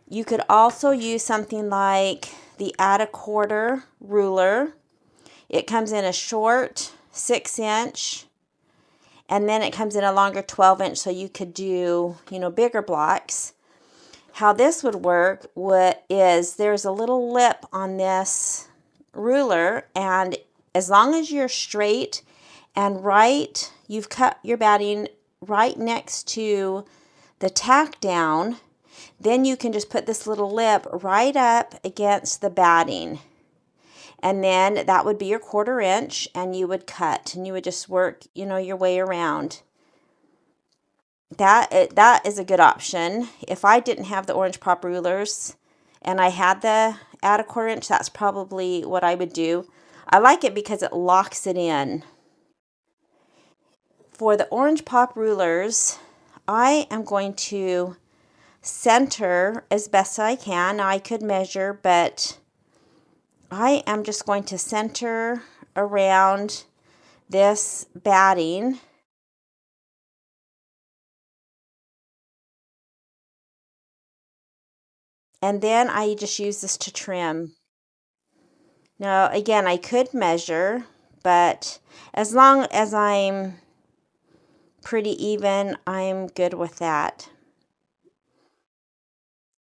You could also use something like the add a quarter ruler. It comes in a short 6 inch, and then it comes in a longer 12 inch, so you could do, bigger blocks. How this would work is there's a little lip on this ruler, and as long as you're straight and right, you've cut your batting right next to the tack down, then you can just put this little lip right up against the batting. And then that would be your 1/4 inch, and you would cut, and you would just work, your way around. That is a good option. If I didn't have the orange pop rulers and I had the add a 1/4 inch, that's probably what I would do. I like it because it locks it in. For the orange pop rulers, I am going to center as best I can. Now, I could measure, but I am just going to center around this batting. And then I just use this to trim. Now, again, I could measure, but as long as I'm pretty even, I'm good with that.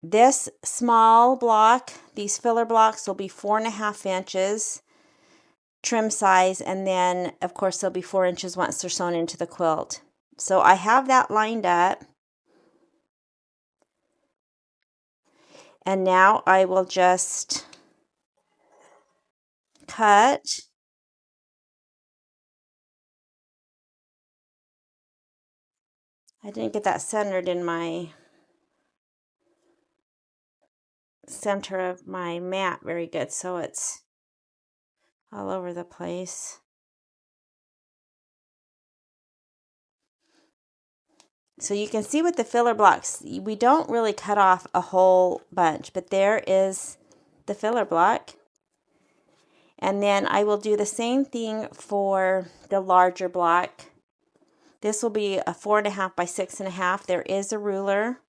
This small block, these filler blocks, will be 4.5 inches trim size, and then, of course, they'll be 4 inches once they're sewn into the quilt. So I have that lined up. And now I will just cut. I didn't get that centered in my center of my mat very good, so it's all over the place. So you can see with the filler blocks, we don't really cut off a whole bunch, but there is the filler block. And then I will do the same thing for the larger block. This will be a 4.5 by 6.5. There is a ruler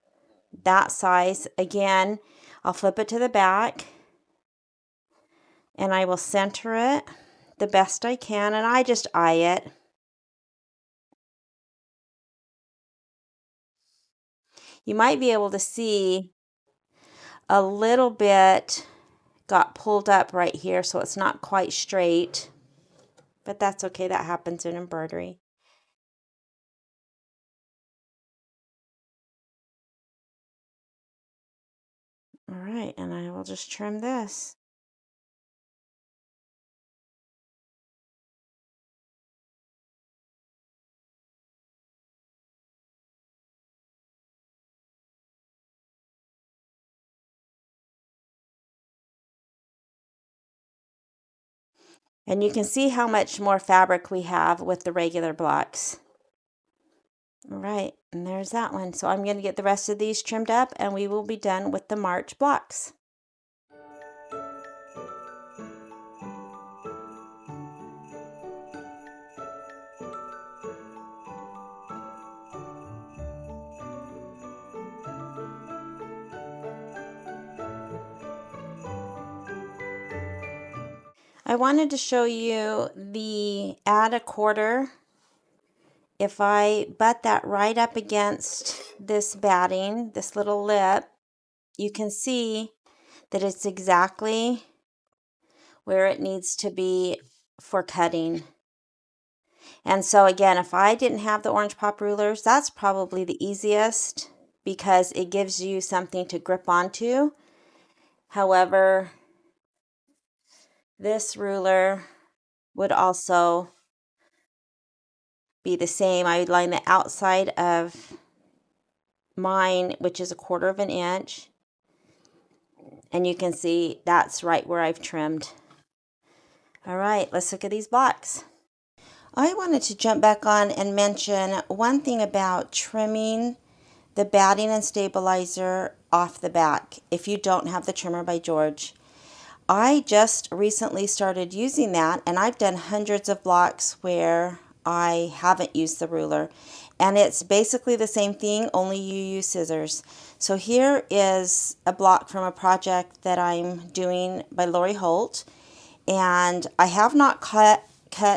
that size. Again, I'll flip it to the back, and I will center it the best I can, and I just eye it. You might be able to see a little bit got pulled up right here, so it's not quite straight, but that's okay. That happens in embroidery. All right, and I will just trim this. And you can see how much more fabric we have with the regular blocks. All right, and there's that one. So I'm going to get the rest of these trimmed up and we will be done with the March blocks. I wanted to show you the add a quarter. If I butt that right up against this batting, this little lip, you can see that it's exactly where it needs to be for cutting. And so again, if I didn't have the orange pop rulers, that's probably the easiest because it gives you something to grip onto. However, this ruler would also be the same. I would line the outside of mine, which is 1/4 of an inch. And you can see that's right where I've trimmed. All right, let's look at these blocks. I wanted to jump back on and mention one thing about trimming the batting and stabilizer off the back if you don't have the trimmer by George. I just recently started using that, and I've done hundreds of blocks where I haven't used the ruler, and it's basically the same thing, only you use scissors. So here is a block from a project that I'm doing by Lori Holt, and I have not cut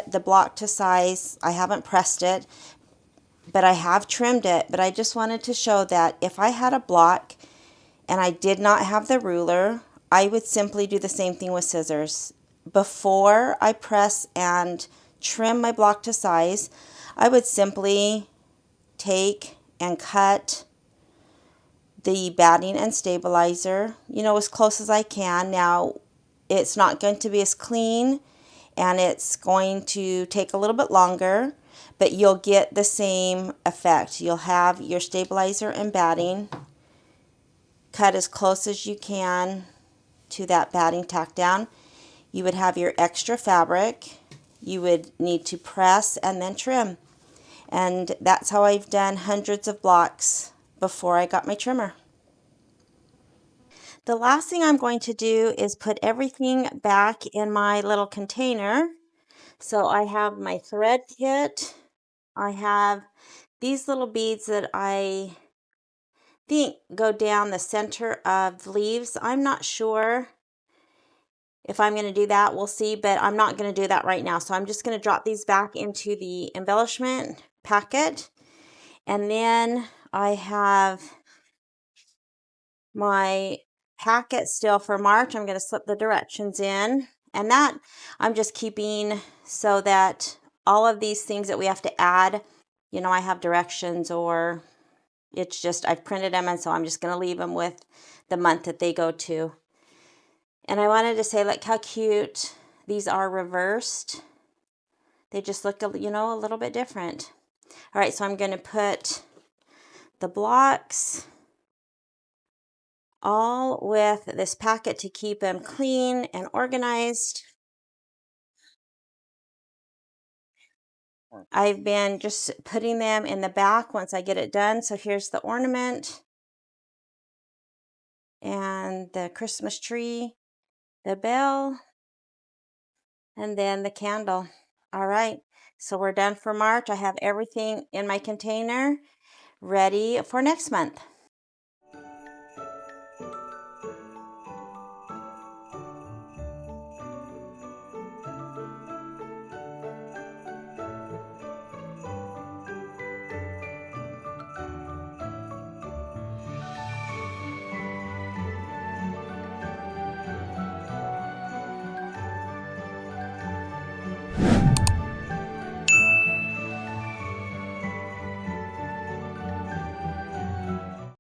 the block to size. I haven't pressed it, but I have trimmed it. But I just wanted to show that if I had a block and I did not have the ruler, I would simply do the same thing with scissors. Before I press and trim my block to size, I would simply take and cut the batting and stabilizer, as close as I can. Now, it's not going to be as clean and it's going to take a little bit longer, but you'll get the same effect. You'll have your stabilizer and batting cut as close as you can to that batting tack down. You would have your extra fabric. You would need to press and then trim. And that's how I've done hundreds of blocks before I got my trimmer. The last thing I'm going to do is put everything back in my little container. So I have my thread kit. I have these little beads that I think go down the center of the leaves. I'm not sure if I'm going to do that. We'll see, but I'm not going to do that right now. So I'm just going to drop these back into the embellishment packet. And then I have my packet still for March. I'm going to slip the directions in. And that I'm just keeping so that all of these things that we have to add, I have directions, or it's just I've printed them, and so I'm just going to leave them with the month that they go to. And I wanted to say, look how cute these are reversed. They just look, a little bit different. All right, so I'm going to put the blocks all with this packet to keep them clean and organized. I've been just putting them in the back once I get it done. So here's the ornament and the Christmas tree, the bell, and then the candle. All right, so we're done for March. I have everything in my container ready for next month.